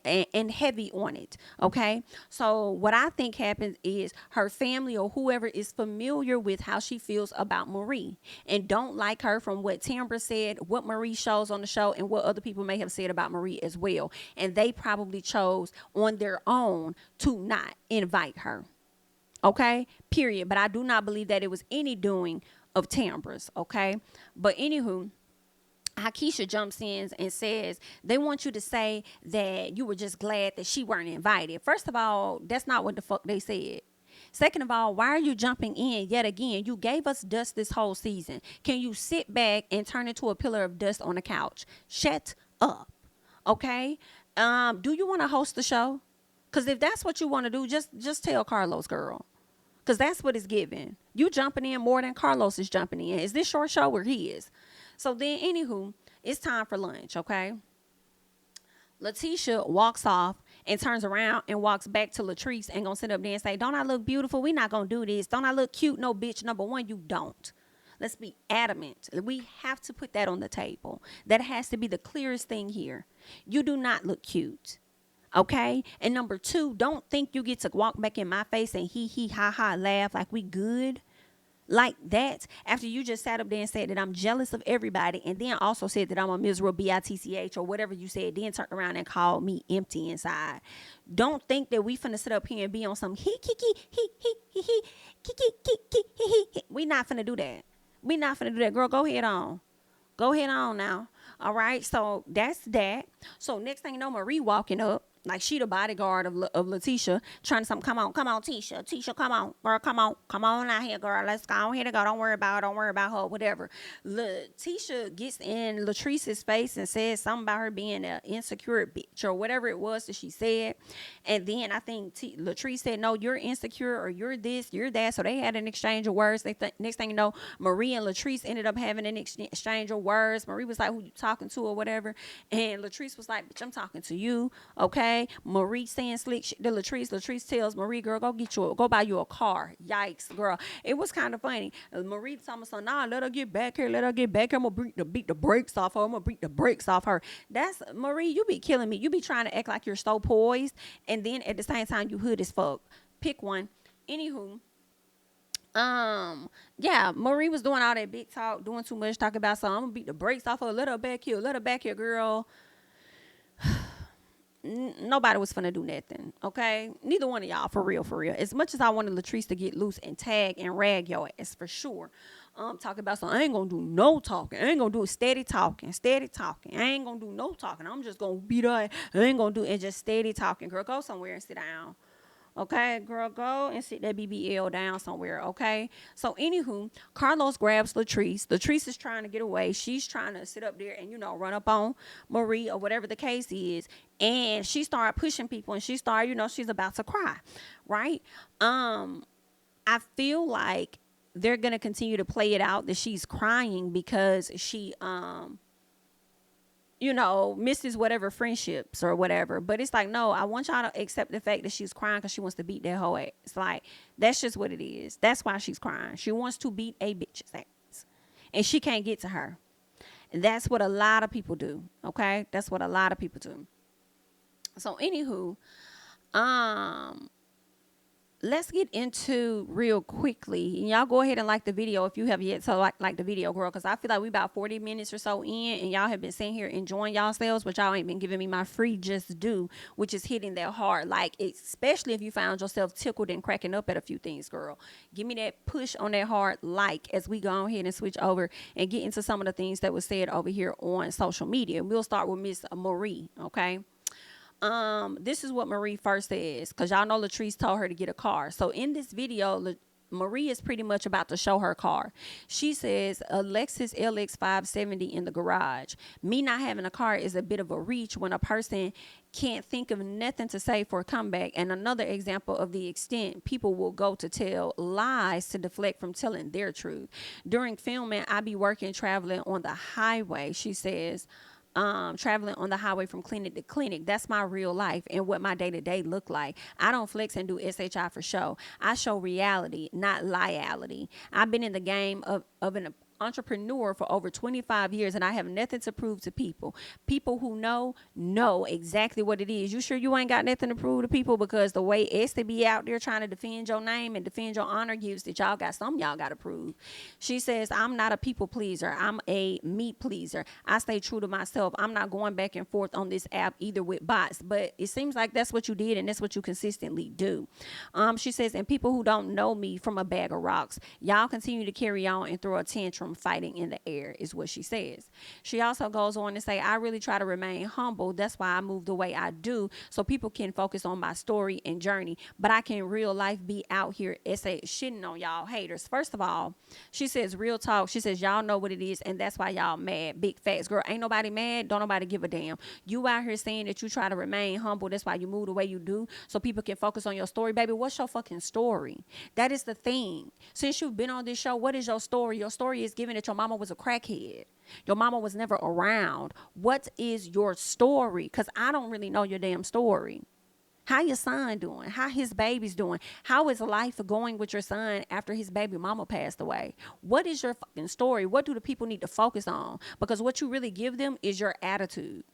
And heavy on it. Okay. So what I think happens is her family or whoever is familiar with how she feels about Marie and don't like her from what Tambra said, what Marie shows on the show, and what other people may have said about Marie as well. And they probably chose on their own to not invite her. Okay. Period. But I do not believe that it was any doing of Tambra's. Okay. But anywho, Aikisha jumps in and says they want you to say that you were just glad that she weren't invited. First of all, that's not what the fuck they said. Second of all, why are you jumping in yet again? You gave us dust this whole season. Can you sit back and turn into a pillar of dust on the couch? Shut up. Okay? Do you want to host the show? Because if that's what you want to do, just tell Carlos, girl. Because that's what it's giving. You jumping in more than Carlos is jumping in. Is this your show or his? So then, anywho, it's time for lunch, okay? LaTeshia walks off and turns around and walks back to LaTrice and gonna sit up there and say, don't I look beautiful? We not gonna do this. Don't I look cute? No, bitch. Number one, you don't. Let's be adamant. We have to put that on the table. That has to be the clearest thing here. You do not look cute. Okay? And number two, don't think you get to walk back in my face and hee ha ha laugh like we good. Like that, after you just sat up there and said that I'm jealous of everybody, and then also said that I'm a miserable bitch or whatever you said, then turned around and called me empty inside. Don't think that we finna sit up here and be on some he. We not finna do that. We not finna do that. Girl, go ahead on. Go ahead on now. All right, so that's that. So next thing you know, Marie walking up. Like she the bodyguard of LaTeshia, trying to come on, Tisha, come on, girl, come on out here, girl, let's go on here to go. Don't worry about her, whatever. LaTeshia gets in LaTrice's face and says something about her being an insecure bitch or whatever it was that she said. And then I think LaTrice said, no, you're insecure or you're this, you're that. So they had an exchange of words. Next thing you know, Marie and LaTrice ended up having an exchange of words. Marie was like, who you talking to or whatever? And LaTrice was like, bitch, I'm talking to you, okay? Marie saying slick shit to LaTrice. LaTrice tells Marie, girl, go buy you a car. Yikes, girl. It was kind of funny. Marie told me, so nah, let her get back here. I'm gonna beat the brakes off her. That's Marie, you be killing me. You be trying to act like you're so poised, and then at the same time you hood as fuck. Pick one. Anywho, yeah, Marie was doing all that big talk, doing too much, talking about something. I'm gonna beat the brakes off her. Let her back here, girl. nobody was finna do nothing, okay? Neither one of y'all, for real, for real. As much as I wanted LaTrice to get loose and tag and rag your ass, for sure. Talking about something, I ain't gonna do no talking. I ain't gonna do steady talking, steady talking. I ain't gonna do no talking. I'm just gonna beat her. I ain't gonna do and just steady talking. Girl, go somewhere and sit down. Okay, girl, go and sit that BBL down somewhere, okay? So, anywho, Carlos grabs LaTrice. LaTrice is trying to get away. She's trying to sit up there and, run up on Marie or whatever the case is. And she started pushing people and she started, she's about to cry, right? I feel like they're going to continue to play it out that she's crying because she, misses whatever friendships or whatever. But it's like, no, I want y'all to accept the fact that she's crying because she wants to beat that hoe ass. It's like, that's just what it is. That's why she's crying. She wants to beat a bitch's ass. And she can't get to her. And that's what a lot of people do. Okay? That's what a lot of people do. So, anywho, let's get into real quickly. And y'all go ahead and like the video if you have yet to like the video, girl, because I feel like we about 40 minutes or so in and y'all have been sitting here enjoying yourselves, but y'all ain't been giving me my free just due, which is hitting that hard. Like, especially if you found yourself tickled and cracking up at a few things, girl. Give me that push on that hard like as we go ahead and switch over and get into some of the things that was said over here on social media. We'll start with Miss Marie, okay? This is what Marie first says, because y'all know LaTrice told her to get a car. So in this video, Marie is pretty much about to show her car. She says, a Lexus LX 570 in the garage. Me not having a car is a bit of a reach when a person can't think of nothing to say for a comeback. And another example of the extent people will go to tell lies to deflect from telling their truth. During filming, I be working traveling on the highway, she says. Traveling on the highway from clinic to clinic. That's my real life and what my day-to-day look like. I don't flex and do SHI for show. I show reality, not liality. I've been in the game of an entrepreneur for over 25 years and I have nothing to prove to people. People who know exactly what it is. You sure you ain't got nothing to prove to people? Because the way Esther be out there trying to defend your name and defend your honor gives that y'all got to prove. She says, I'm not a people pleaser. I'm a meat pleaser. I stay true to myself. I'm not going back and forth on this app either with bots, but it seems like that's what you did and that's what you consistently do. She says, and people who don't know me from a bag of rocks, y'all continue to carry on and throw a tantrum fighting in the air is what she says. She also goes on to say, I really try to remain humble. That's why I move the way I do so people can focus on my story and journey. But I can in real life be out here shitting on y'all haters. First of all, she says real talk. She says y'all know what it is and that's why y'all mad. Big facts, girl. Ain't nobody mad. Don't nobody give a damn. You out here saying that you try to remain humble. That's why you move the way you do so people can focus on your story. Baby, what's your fucking story? That is the thing. Since you've been on this show, what is your story? Your story is given that your mama was a crackhead. Your mama was never around. What is your story? Because I don't really know your damn story. How your son doing? How his baby's doing? How is life going with your son after his baby mama passed away? What is your fucking story? What do the people need to focus on? Because what you really give them is your attitude.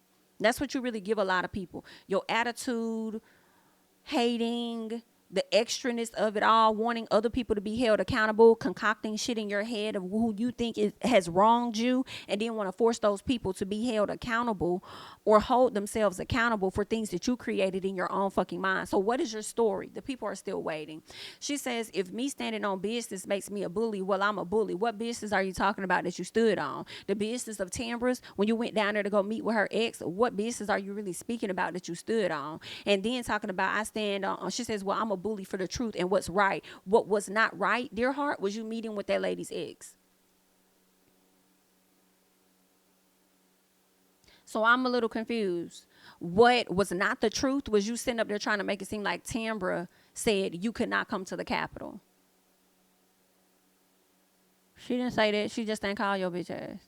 That's what you really give a lot of people. Your attitude, hating, the extraness of it all, wanting other people to be held accountable, concocting shit in your head of who you think has wronged you, and then want to force those people to be held accountable or hold themselves accountable for things that you created in your own fucking mind. So what is your story? The people are still waiting. She says, if me standing on business makes me a bully, well, I'm a bully. What business are you talking about that you stood on? The business of Tambra's when you went down there to go meet with her ex? What business are you really speaking about that you stood on? And then talking about I stand on, she says, well, I'm a bully for the truth and what's right. What was not right, dear heart, was you meeting with that lady's ex. So I'm a little confused. What was not the truth was you sitting up there trying to make it seem like Tambra said you could not come to the Capitol. She didn't say that. She just didn't call your bitch ass.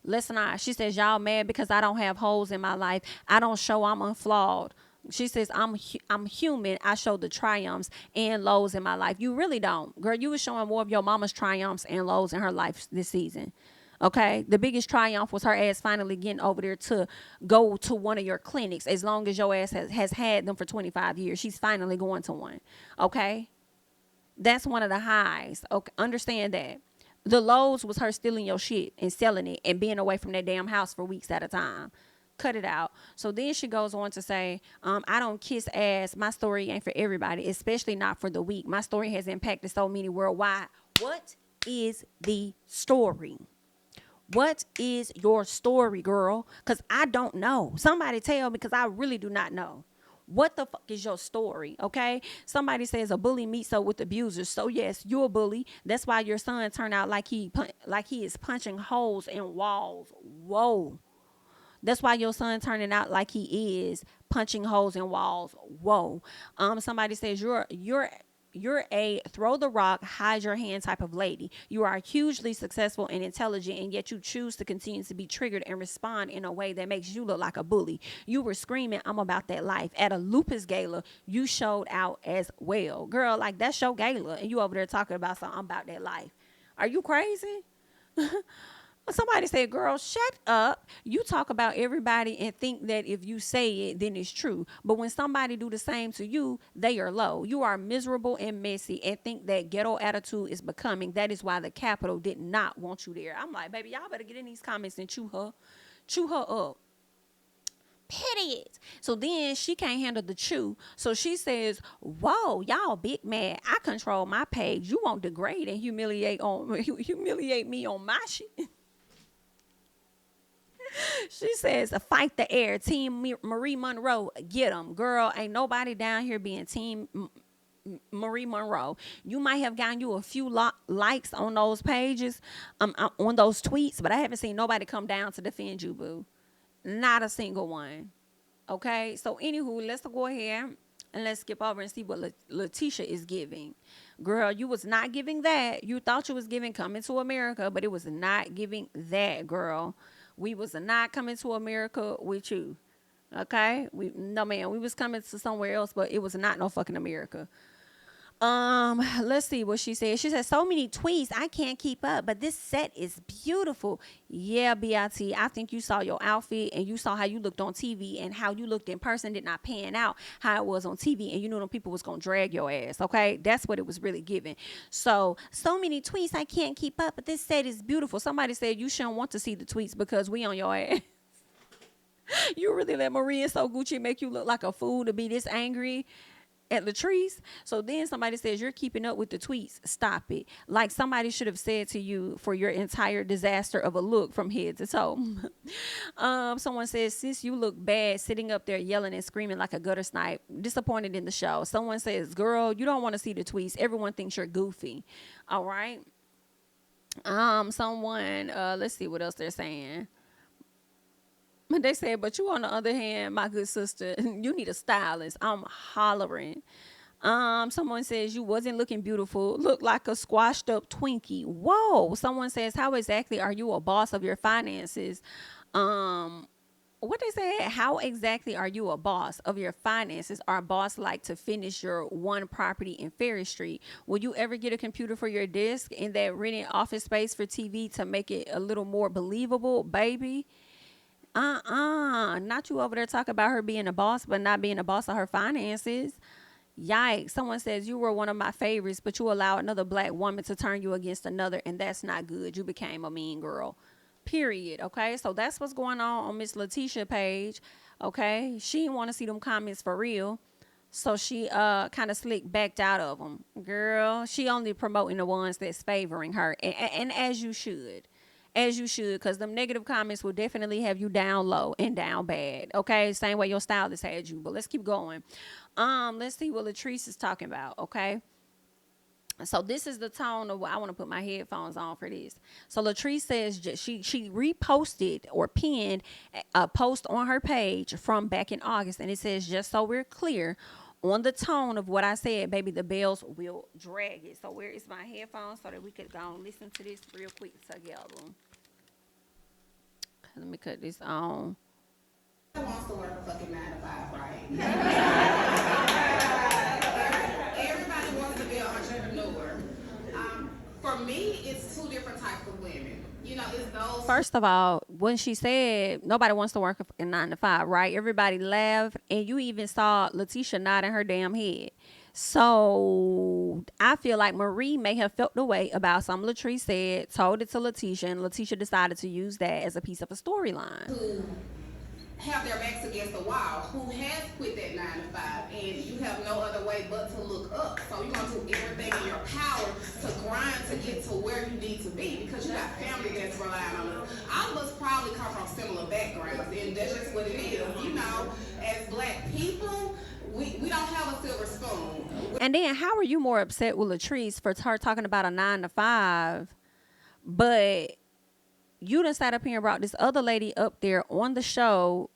Listen, she says, y'all mad because I don't have holes in my life. I don't show I'm unflawed. She says, I'm human. I show the triumphs and lows in my life. You really don't. Girl, you was showing more of your mama's triumphs and lows in her life this season. Okay? The biggest triumph was her ass finally getting over there to go to one of your clinics. As long as your ass has had them for 25 years. She's finally going to one. Okay? That's one of the highs. Okay? Understand that. The lows was her stealing your shit and selling it and being away from that damn house for weeks at a time. cut it out. So then she goes on to say, I don't kiss ass. My story ain't for everybody, especially not for the weak. My story has impacted so many worldwide. What is the story? What is your story, girl? Because I don't know. Somebody tell me, because I really do not know. What the fuck is your story? Okay. Somebody says a bully meets up with abusers. So yes, you're a bully. That's why your son turned out like he is punching holes in walls. Whoa. That's why your son turning out like he is punching holes in walls. Whoa. Somebody says you're a throw the rock, hide your hand type of lady. You are hugely successful and intelligent, and yet you choose to continue to be triggered and respond in a way that makes you look like a bully. You were screaming, I'm about that life. At a lupus gala, you showed out as well. Girl, like that's your gala, and you over there talking about something, I'm about that life. Are you crazy? Somebody said, girl, shut up. You talk about everybody and think that if you say it, then it's true. But when somebody do the same to you, they are low. You are miserable and messy and think that ghetto attitude is becoming. That is why the Capitol did not want you there. I'm like, baby, y'all better get in these comments and chew her up. Period. So then she can't handle the chew. So she says, whoa, y'all big mad. I control my page. You won't degrade and humiliate me on my shit. She says, fight the air. Team Marie Monroe, get them. Girl, ain't nobody down here being team Marie Monroe. You might have gotten you a few likes on those pages, on those tweets, but I haven't seen nobody come down to defend you, boo. Not a single one. Okay? So, anywho, let's go ahead and let's skip over and see what LaTeshia is giving. Girl, you was not giving that. You thought you was giving Coming to America, but it was not giving that, girl. We was not coming to America with you. Okay? No, man. We was coming to somewhere else, but it was not no fucking America. Let's see what she said. She said, so many tweets, I can't keep up, but this set is beautiful. Yeah, BIT, I think you saw your outfit and you saw how you looked on TV, and how you looked in person did not pan out how it was on TV, and you knew them people was gonna drag your ass. Okay, that's what it was really giving. So many tweets, I can't keep up, but this set is beautiful. Somebody said you shouldn't want to see the tweets because we on your ass. You really let Marie and So Gucci make you look like a fool to be this angry at LaTrice. So then somebody says you're keeping up with the tweets. Stop it. Like somebody should have said to you for your entire disaster of a look from head to toe. Someone says, sis, you look bad sitting up there yelling and screaming like a gutter snipe. Disappointed in the show. Someone says, girl, you don't want to see the tweets. Everyone thinks you're goofy. All right. Let's see what else they're saying. They said, but you on the other hand, my good sister, you need a stylist. I'm hollering. Someone says you wasn't looking beautiful. Looked like a squashed up Twinkie. Whoa. Someone says, how exactly are you a boss of your finances? What they said, how exactly are you a boss of your finances? Are a boss like to finish your one property in Ferry Street? Will you ever get a computer for your desk and that rented office space for TV to make it a little more believable, baby? Not you over there talking about her being a boss, but not being a boss of her finances. Yikes. Someone says you were one of my favorites, but you allowed another black woman to turn you against another, and that's not good. You became a mean girl. Period. Okay, so that's what's going on Miss LaTeshia page. Okay, she didn't want to see them comments for real, so she kind of slick backed out of them. Girl, she only promoting the ones that's favoring her, and as you should. As you should, because them negative comments will definitely have you down low and down bad. Okay, same way your stylist had you. But let's keep going. Let's see what LaTrice is talking about. Okay, so this is the tone of what I want to put my headphones on for this. So LaTrice says she reposted or pinned a post on her page from back in August, and it says, just so we're clear on the tone of what I said, baby, the bells will drag it. So where is my headphones so that we could go and listen to this real quick together? Let me cut this on. Who wants to work a fucking 9 to 5, right? Everybody wants to be an entrepreneur. For me, it's two different types of women. You know, it's those. First of all, when she said nobody wants to work a 9 to 5, right? Everybody laughed, and you even saw LaTeshia nodding her damn head. So I feel like Marie may have felt the way about something LaTrice said, told it to LaTeshia, and LaTeshia decided to use that as a piece of a storyline. Who have their backs against the wall, who has quit that 9 to 5, and you have no other way but to look up. So you're gonna do everything in your power to grind to get to where you need to be, because you got family that's relying on it. All of us probably come from similar backgrounds, and that's just what it is. You know, as black people, we don't have a silver spoon. And then how are you more upset with LaTrice for her talking about a 9 to 5, but you done sat up here and brought this other lady up there on the show,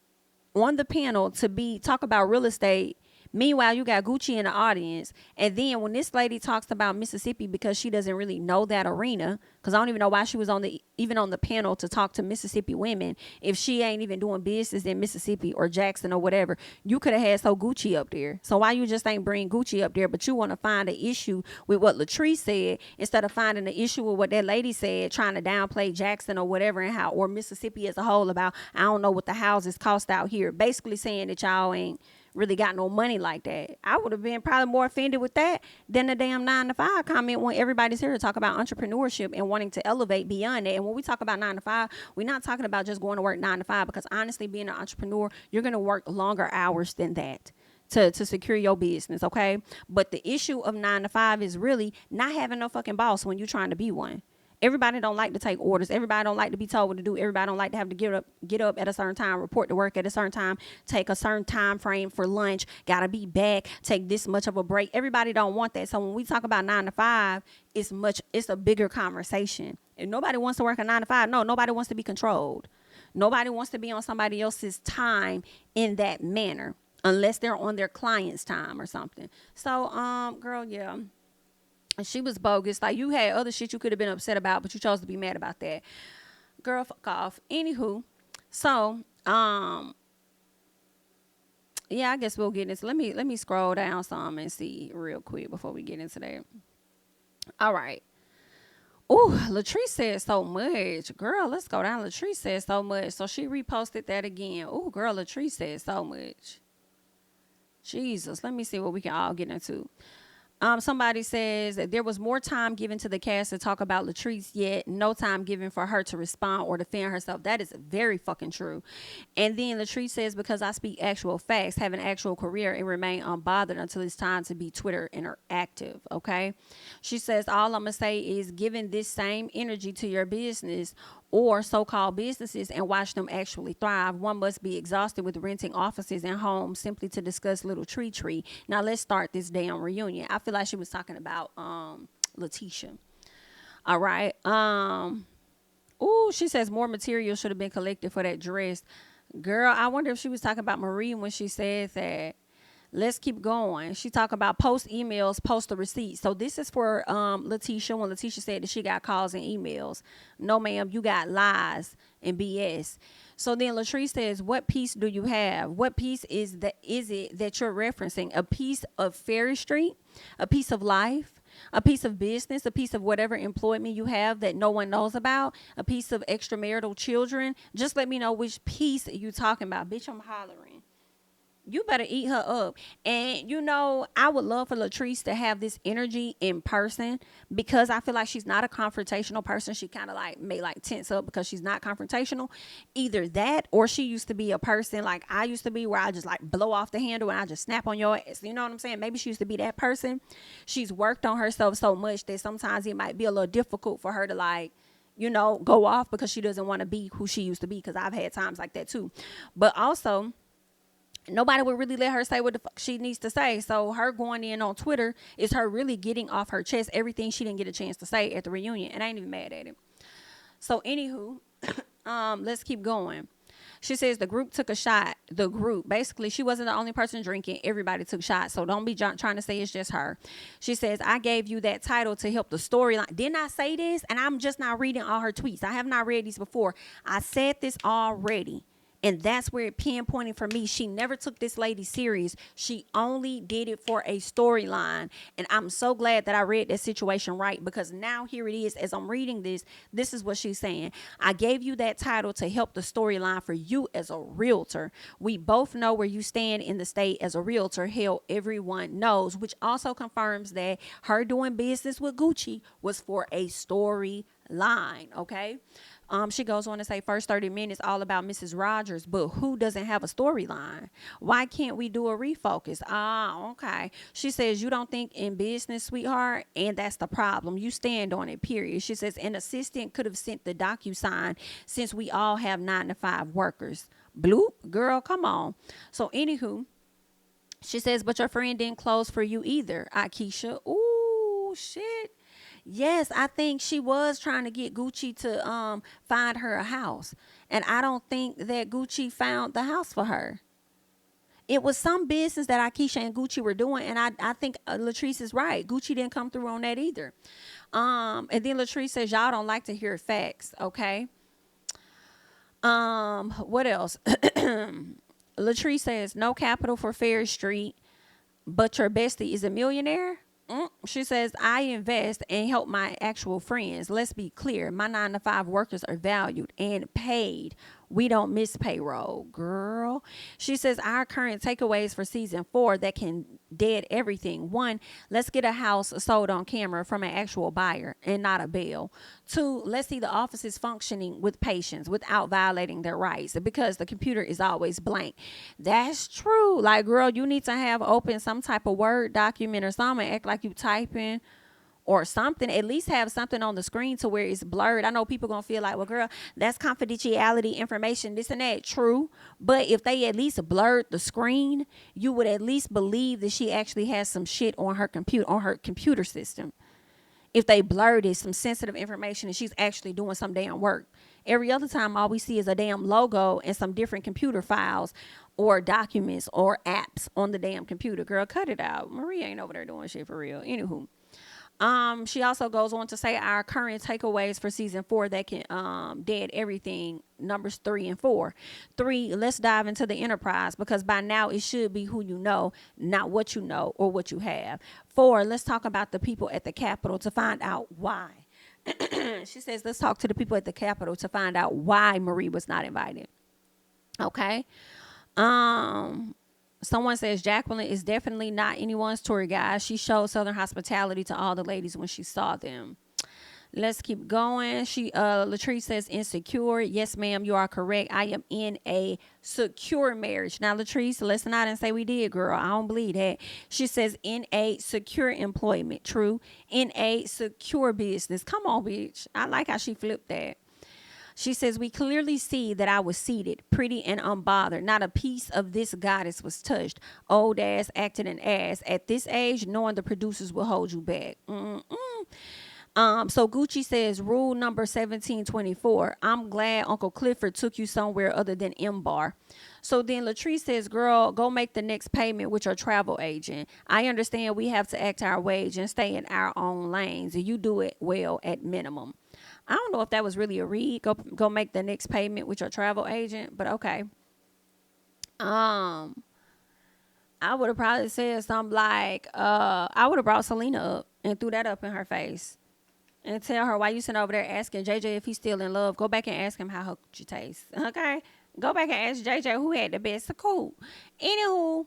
on the panel, to talk about real estate. Meanwhile, you got Gucci in the audience. And then when this lady talks about Mississippi, because she doesn't really know that arena, because I don't even know why she was even on the panel to talk to Mississippi women if she ain't even doing business in Mississippi or Jackson or whatever. You could have had Gucci up there. So why you just ain't bring Gucci up there, but you want to find an issue with what LaTrice said instead of finding the issue with what that lady said, trying to downplay Jackson or whatever, and how, or Mississippi as a whole, about I don't know what the houses cost out here. Basically saying that y'all ain't really got no money like that. I would have been probably more offended with that than the damn 9 to 5 comment, when everybody's here to talk about entrepreneurship and wanting to elevate beyond that. And when we talk about 9 to 5, we're not talking about just going to work 9 to 5, because honestly, being an entrepreneur, you're going to work longer hours than that to secure your business, okay? But the issue of 9 to 5 is really not having no fucking boss when you're trying to be one. Everybody don't like to take orders. Everybody don't like to be told what to do. Everybody don't like to have to get up at a certain time, report to work at a certain time, take a certain time frame for lunch, gotta be back, take this much of a break. Everybody don't want that. So when we talk about 9 to 5, it's a bigger conversation. And nobody wants to work a 9 to 5. No, nobody wants to be controlled. Nobody wants to be on somebody else's time in that manner, unless they're on their client's time or something. So, girl, yeah. She was bogus. Like, you had other shit you could have been upset about, but you chose to be mad about that. Girl, fuck off. Anywho, so, yeah, I guess we'll get into, let me scroll down some and see real quick before we get into that. All right. Ooh, LaTrice said so much. Girl, let's go down. LaTrice said so much. So she reposted that again. Ooh, girl, LaTrice said so much. Jesus, let me see what we can all get into. Somebody says that there was more time given to the cast to talk about LaTrice, yet no time given for her to respond or defend herself. That is very fucking true. And then LaTrice says, because I speak actual facts, have an actual career, and remain unbothered until it's time to be Twitter interactive. Okay. She says, all I'm going to say is, giving this same energy to your business or so-called businesses and watch them actually thrive, one must be exhausted with renting offices and homes simply to discuss little tree. Now let's start this damn reunion. I feel like she was talking about LaTeshia. All right. Ooh, she says more material should have been collected for that dress. Girl, I wonder if she was talking about Marie when she said that. Let's keep going. She talked about post emails, post the receipts. So this is for LaTeshia, when LaTeshia said that she got calls and emails. No, ma'am, you got lies and BS. So then LaTrice says, what piece do you have? What piece is it that you're referencing? A piece of Ferry Street, a piece of life, a piece of business, a piece of whatever employment you have that no one knows about, a piece of extramarital children. Just let me know which piece you talking about. Bitch, I'm hollering. You better eat her up. And, you know, I would love for LaTrice to have this energy in person, because I feel like she's not a confrontational person. She kind of may tense up because she's not confrontational. Either that, or she used to be a person like I used to be, where I just blow off the handle and I just snap on your ass. You know what I'm saying? Maybe she used to be that person. She's worked on herself so much that sometimes it might be a little difficult for her to go off, because she doesn't want to be who she used to be, because I've had times like that too. But also, nobody would really let her say what the fuck she needs to say. So her going in on Twitter is her really getting off her chest everything she didn't get a chance to say at the reunion. And I ain't even mad at it. So anywho, let's keep going. She says the group took a shot. The group, basically, she wasn't the only person drinking. Everybody took shots. So don't be trying to say it's just her. She says, I gave you that title to help the storyline. Didn't I say this? And I'm just not reading all her tweets. I have not read these before. I said this already. And that's where it pinpointed for me. She never took this lady serious. She only did it for a storyline. And I'm so glad that I read that situation right, because now here it is. As I'm reading this is what she's saying. I gave you that title to help the storyline for you as a realtor. We both know where you stand in the state as a realtor. Hell, everyone knows, which also confirms that her doing business with Gucci was for a storyline. line, okay? She goes on to say first 30 minutes all about Mrs. Rogers, but who doesn't have a storyline? Why can't we do a refocus? Ah, okay. She says you don't think in business, sweetheart, and that's the problem. You stand on it, period. She says an assistant could have sent the DocuSign since we all have 9-to-5 workers. Bloop, girl, come on. So anywho, she says, but your friend didn't close for you either, Aikisha. Ooh, shit. Yes, I think she was trying to get Gucci to find her a house. And I don't think that Gucci found the house for her. It was some business that Aikisha and Gucci were doing, and I think LaTrice is right. Gucci didn't come through on that either. And then LaTrice says, y'all don't like to hear facts, okay? What else? LaTrice says, no capital for Ferry Street, but your bestie is a millionaire? She says, I invest and help my actual friends. Let's be clear. My 9-to-5 workers are valued and paid. We don't miss payroll, girl. She says, our current takeaways for season 4 that can dead everything. 1, let's get a house sold on camera from an actual buyer and not a Belle. 2, let's see the offices functioning with patients without violating their rights because the computer is always blank. That's true. Like, girl, you need to have open some type of Word document or something. Act like you typing or something. At least have something on the screen to where it's blurred. I know people gonna feel like, well, girl, that's confidentiality information, this and that. True, but if they at least blurred the screen, you would at least believe that she actually has some shit on her computer system. If they blurred it, some sensitive information, and she's actually doing some damn work. Every other time, all we see is a damn logo and some different computer files or documents or apps on the damn computer. Girl, cut it out. Maria ain't over there doing shit for real. Anywho. She also goes on to say our current takeaways for season 4 that can dead everything, numbers 3 and 4. 3, let's dive into the enterprise because by now it should be who you know, not what you know or what you have. 4, let's talk about the people at the Capitol to find out why. She says, let's talk to the people at the Capitol to find out why Marie was not invited. Okay. Someone says Jacqueline is definitely not anyone's tour guide. She showed Southern hospitality to all the ladies when she saw them. Let's keep going. LaTrice says insecure. Yes, ma'am, you are correct. I am in a secure marriage. Now, LaTrice, listen, I didn't say we did, girl. I don't believe that. She says in a secure employment. True. In a secure business. Come on, bitch. I like how she flipped that. She says, we clearly see that I was seated, pretty and unbothered. Not a piece of this goddess was touched. Old ass acting an ass. At this age, knowing the producers will hold you back. So Gucci says, rule number 1724. I'm glad Uncle Clifford took you somewhere other than M-Bar. So then LaTrice says, girl, go make the next payment with your travel agent. I understand we have to act our wage and stay in our own lanes. And you do it well at minimum. I don't know if that was really a read. Go make the next payment with your travel agent, but okay. I would have probably said something like, I would have brought Selena up and threw that up in her face and tell her why you sitting over there asking JJ if he's still in love. Go back and ask him how her coochie tastes. Okay, go back and ask JJ who had the best of cool. Anywho.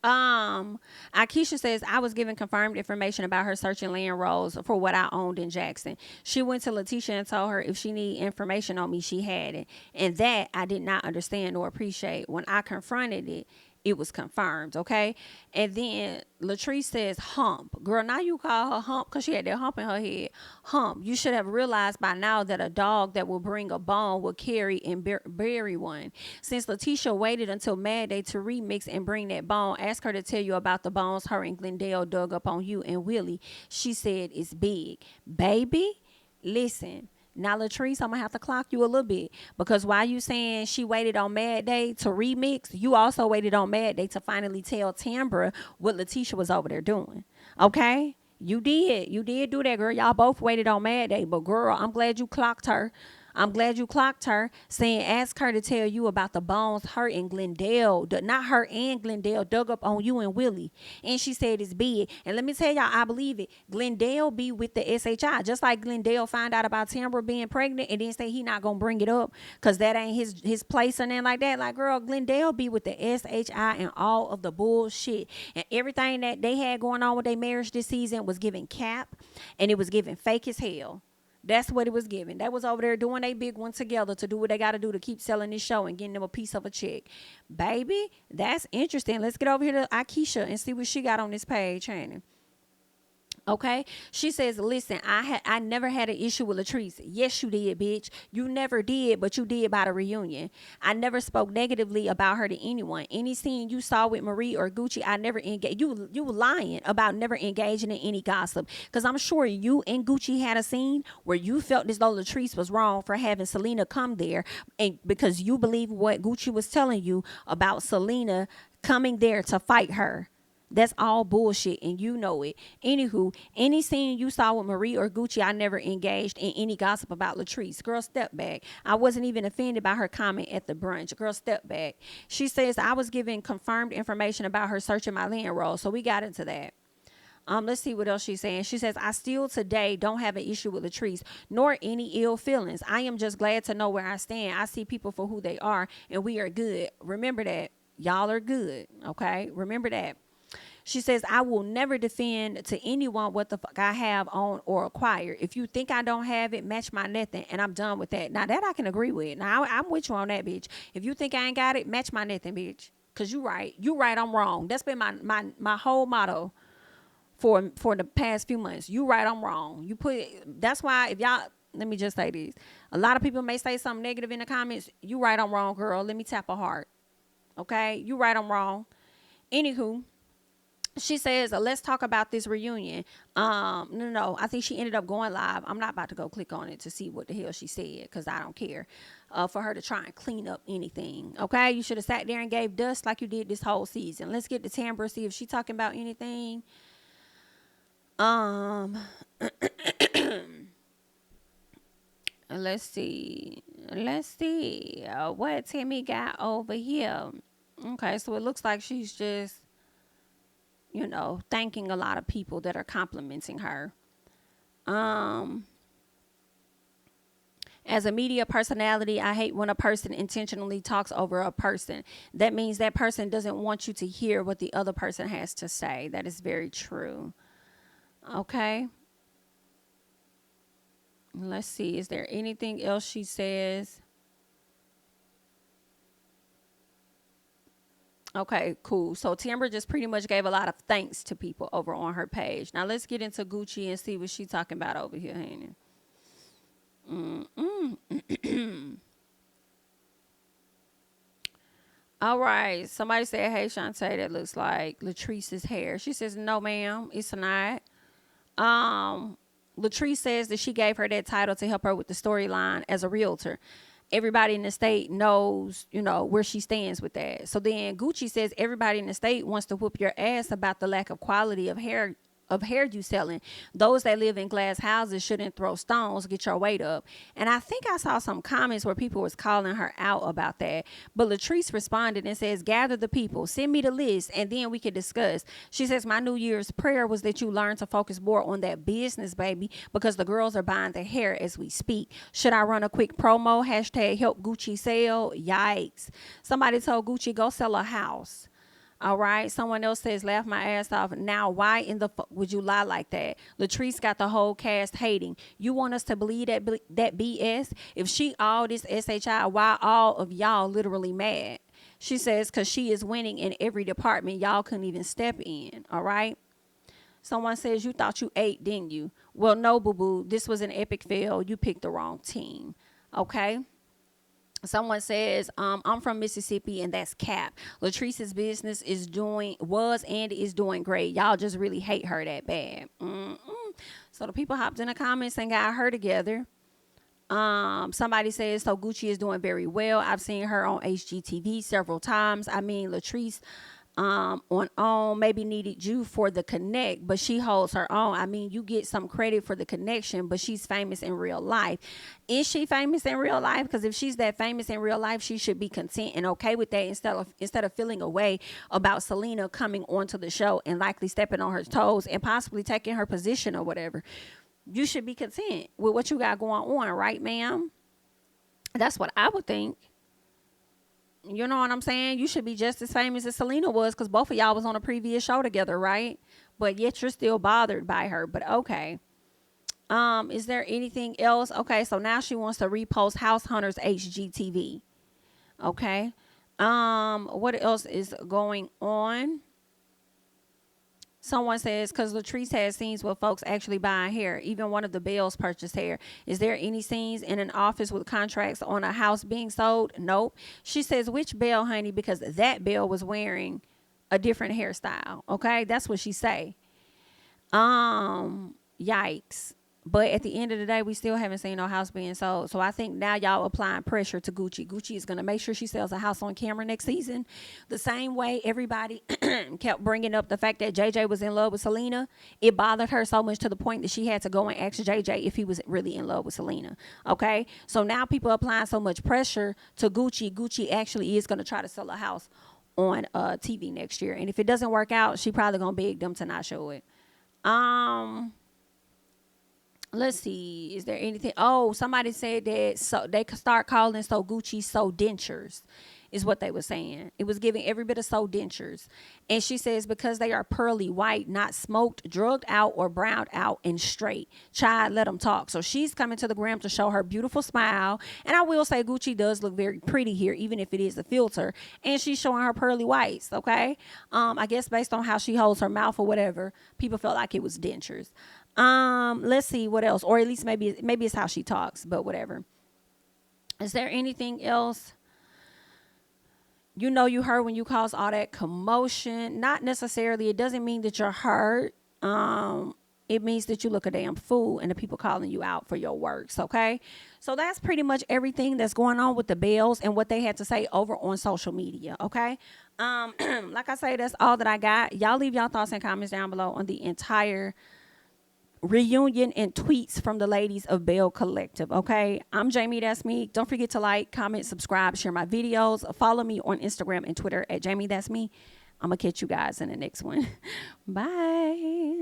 Aikisha says, I was given confirmed information about her searching land rolls for what I owned in Jackson. She went to LaTeshia and told her if she needed information on me, she had it. And that I did not understand or appreciate. When I confronted it, it was confirmed, okay? And then LaTrice says hump. Girl, now you call her hump because she had that hump in her head. Hump. You should have realized by now that a dog that will bring a bone will carry and bury one. Since LaTeshia waited until Mad Day to remix and bring that bone, ask her to tell you about the bones her and Glendale dug up on you and Willie. She said it's big. Baby, listen. Now, LaTrice, I'm going to have to clock you a little bit because while you saying she waited on Mad Day to remix, you also waited on Mad Day to finally tell Tambra what LaTeshia was over there doing. Okay? You did. You did do that, girl. Y'all both waited on Mad Day, but girl, I'm glad you clocked her. I'm glad you clocked her, saying ask her to tell you about the bones her and Glendale, not her and Glendale, dug up on you and Willie. And she said it's big. And let me tell y'all, I believe it. Glendale be with the SHI. Just like Glendale found out about Tambra being pregnant and then say he not going to bring it up because that ain't his place or nothing like that. Like, girl, Glendale be with the SHI and all of the bullshit. And everything that they had going on with their marriage this season was giving cap and it was giving fake as hell. That's what it was given. That was over there doing a big one together to do what they got to do to keep selling this show and getting them a piece of a check. Baby, that's interesting. Let's get over here to Aikisha and see what she got on this page, honey. Okay, she says, listen, I never had an issue with LaTrice. Yes, you did, bitch. You never did, but you did by the reunion. I never spoke negatively about her to anyone. Any scene you saw with Marie or Gucci, I never engaged. You lying about never engaging in any gossip, because I'm sure you and Gucci had a scene where you felt as though LaTrice was wrong for having Selena come there, and because you believe what Gucci was telling you about Selena coming there to fight her. That's all bullshit, and you know it. Anywho, any scene you saw with Marie or Gucci, I never engaged in any gossip about LaTrice. Girl, step back. I wasn't even offended by her comment at the brunch. Girl, step back. She says, I was given confirmed information about her searching my land roll, so we got into that. Let's see what else she's saying. She says, I still today don't have an issue with LaTrice, nor any ill feelings. I am just glad to know where I stand. I see people for who they are, and we are good. Remember that. Y'all are good, okay? Remember that. She says, I will never defend to anyone what the fuck I have on or acquire. If you think I don't have it, match my nothing, and I'm done with that. Now, that I can agree with. Now, I'm with you on that, bitch. If you think I ain't got it, match my nothing, bitch. Because you right. You right, I'm wrong. That's been my whole motto for the past few months. You right, I'm wrong. That's why if y'all, let me just say this. A lot of people may say something negative in the comments. You right, I'm wrong, girl. Let me tap a heart. Okay? You right, I'm wrong. Anywho. She says, let's talk about this reunion. No. I think she ended up going live. I'm not about to go click on it to see what the hell she said, because I don't care for her to try and clean up anything. Okay? You should have sat there and gave dust like you did this whole season. Let's get to Tambra, see if she's talking about anything. Let's see. What Timmy got over here. Okay, so it looks like she's just, thanking a lot of people that are complimenting her. As a media personality, I hate when a person intentionally talks over a person. That means that person doesn't want you to hear what the other person has to say. That is very true. Okay. Let's see. Is there anything else she says? Okay, cool. So Tambra just pretty much gave a lot of thanks to people over on her page. Now let's get into Gucci and see what she's talking about over here, honey. All right. Somebody said, hey, Shantae, that looks like LaTrice's hair. She says, no, ma'am, it's not. LaTrice says that she gave her that title to help her with the storyline as a realtor. Everybody in the state knows, where she stands with that. So then Gucci says everybody in the state wants to whoop your ass about the lack of quality of hair you selling. Those that live in glass houses shouldn't throw stones. Get your weight up. And I think I saw some comments where people was calling her out about that. But LaTrice responded and says, gather the people, send me the list, and then we can discuss. She says, my New Year's prayer was that you learn to focus more on that business, baby, because the girls are buying their hair as we speak. Should I run a quick promo? # help Gucci sell. Yikes. Somebody told Gucci, go sell a house. All right. Someone else says, laugh my ass off. Now, why in the fuck would you lie like that? LaTrice got the whole cast hating. You want us to believe that BS? If she all this SHI, why all of y'all literally mad? She says, because she is winning in every department. Y'all couldn't even step in. All right. Someone says, you thought you ate, didn't you? Well, no, boo-boo. This was an epic fail. You picked the wrong team. Okay. Someone says, I'm from Mississippi, and that's cap. LaTrice's business was and is doing great. Y'all just really hate her that bad. So the people hopped in the comments and got her together. Somebody says, so Gucci is doing very well. I've seen her on HGTV several times. I mean, LaTrice on maybe needed you for the connect, but she holds her own. I mean, you get some credit for the connection, but she's famous in real life. Is she famous in real life? Because if she's that famous in real life, she should be content and okay with that instead of feeling away about Selena coming onto the show and likely stepping on her toes and possibly taking her position or whatever. You should be content with what you got going on, right, ma'am? That's what I would think. You know what I'm saying? You should be just as famous as Selena was, because both of y'all was on a previous show together, right? But yet you're still bothered by her. But okay. Is there anything else? Okay, so now she wants to repost House Hunters HGTV. Okay. What else is going on? Someone says, because LaTrice has scenes where folks actually buying hair. Even one of the Bells purchased hair. Is there any scenes in an office with contracts on a house being sold? Nope. She says, which Belle, honey? Because that Belle was wearing a different hairstyle. Okay, that's what she say. Yikes. But at the end of the day, we still haven't seen no house being sold. So I think now y'all applying pressure to Gucci. Gucci is going to make sure she sells a house on camera next season. The same way everybody kept bringing up the fact that JJ was in love with Selena. It bothered her so much to the point that she had to go and ask JJ if he was really in love with Selena. Okay? So now people are applying so much pressure to Gucci. Gucci actually is going to try to sell a house on TV next year. And if it doesn't work out, she probably going to beg them to not show it. Let's see. Is there anything? Oh, somebody said that so they could start calling So Gucci So Dentures is what they were saying. It was giving every bit of So Dentures. And she says because they are pearly white, not smoked, drugged out, or browned out and straight. Child, let them talk. So she's coming to the gram to show her beautiful smile. And I will say Gucci does look very pretty here, even if it is a filter. And she's showing her pearly whites, okay? I guess based on how she holds her mouth or whatever, people felt like it was dentures. Let's see what else, or at least maybe it's how she talks, but whatever. Is there anything else? You know, you hurt when you cause all that commotion. Not necessarily. It doesn't mean that you're hurt. It means that you look a damn fool and the people calling you out for your works. Okay. So that's pretty much everything that's going on with the Bells and what they had to say over on social media. Okay. Like I say, that's all that I got. Y'all leave y'all thoughts and comments down below on the entire reunion and tweets from the ladies of Belle Collective. Okay, I'm JamiThatsMe. Don't forget to like, comment, subscribe, share my videos. Follow me on Instagram and Twitter at JamiThatsMe. I'm gonna catch you guys in the next one. Bye.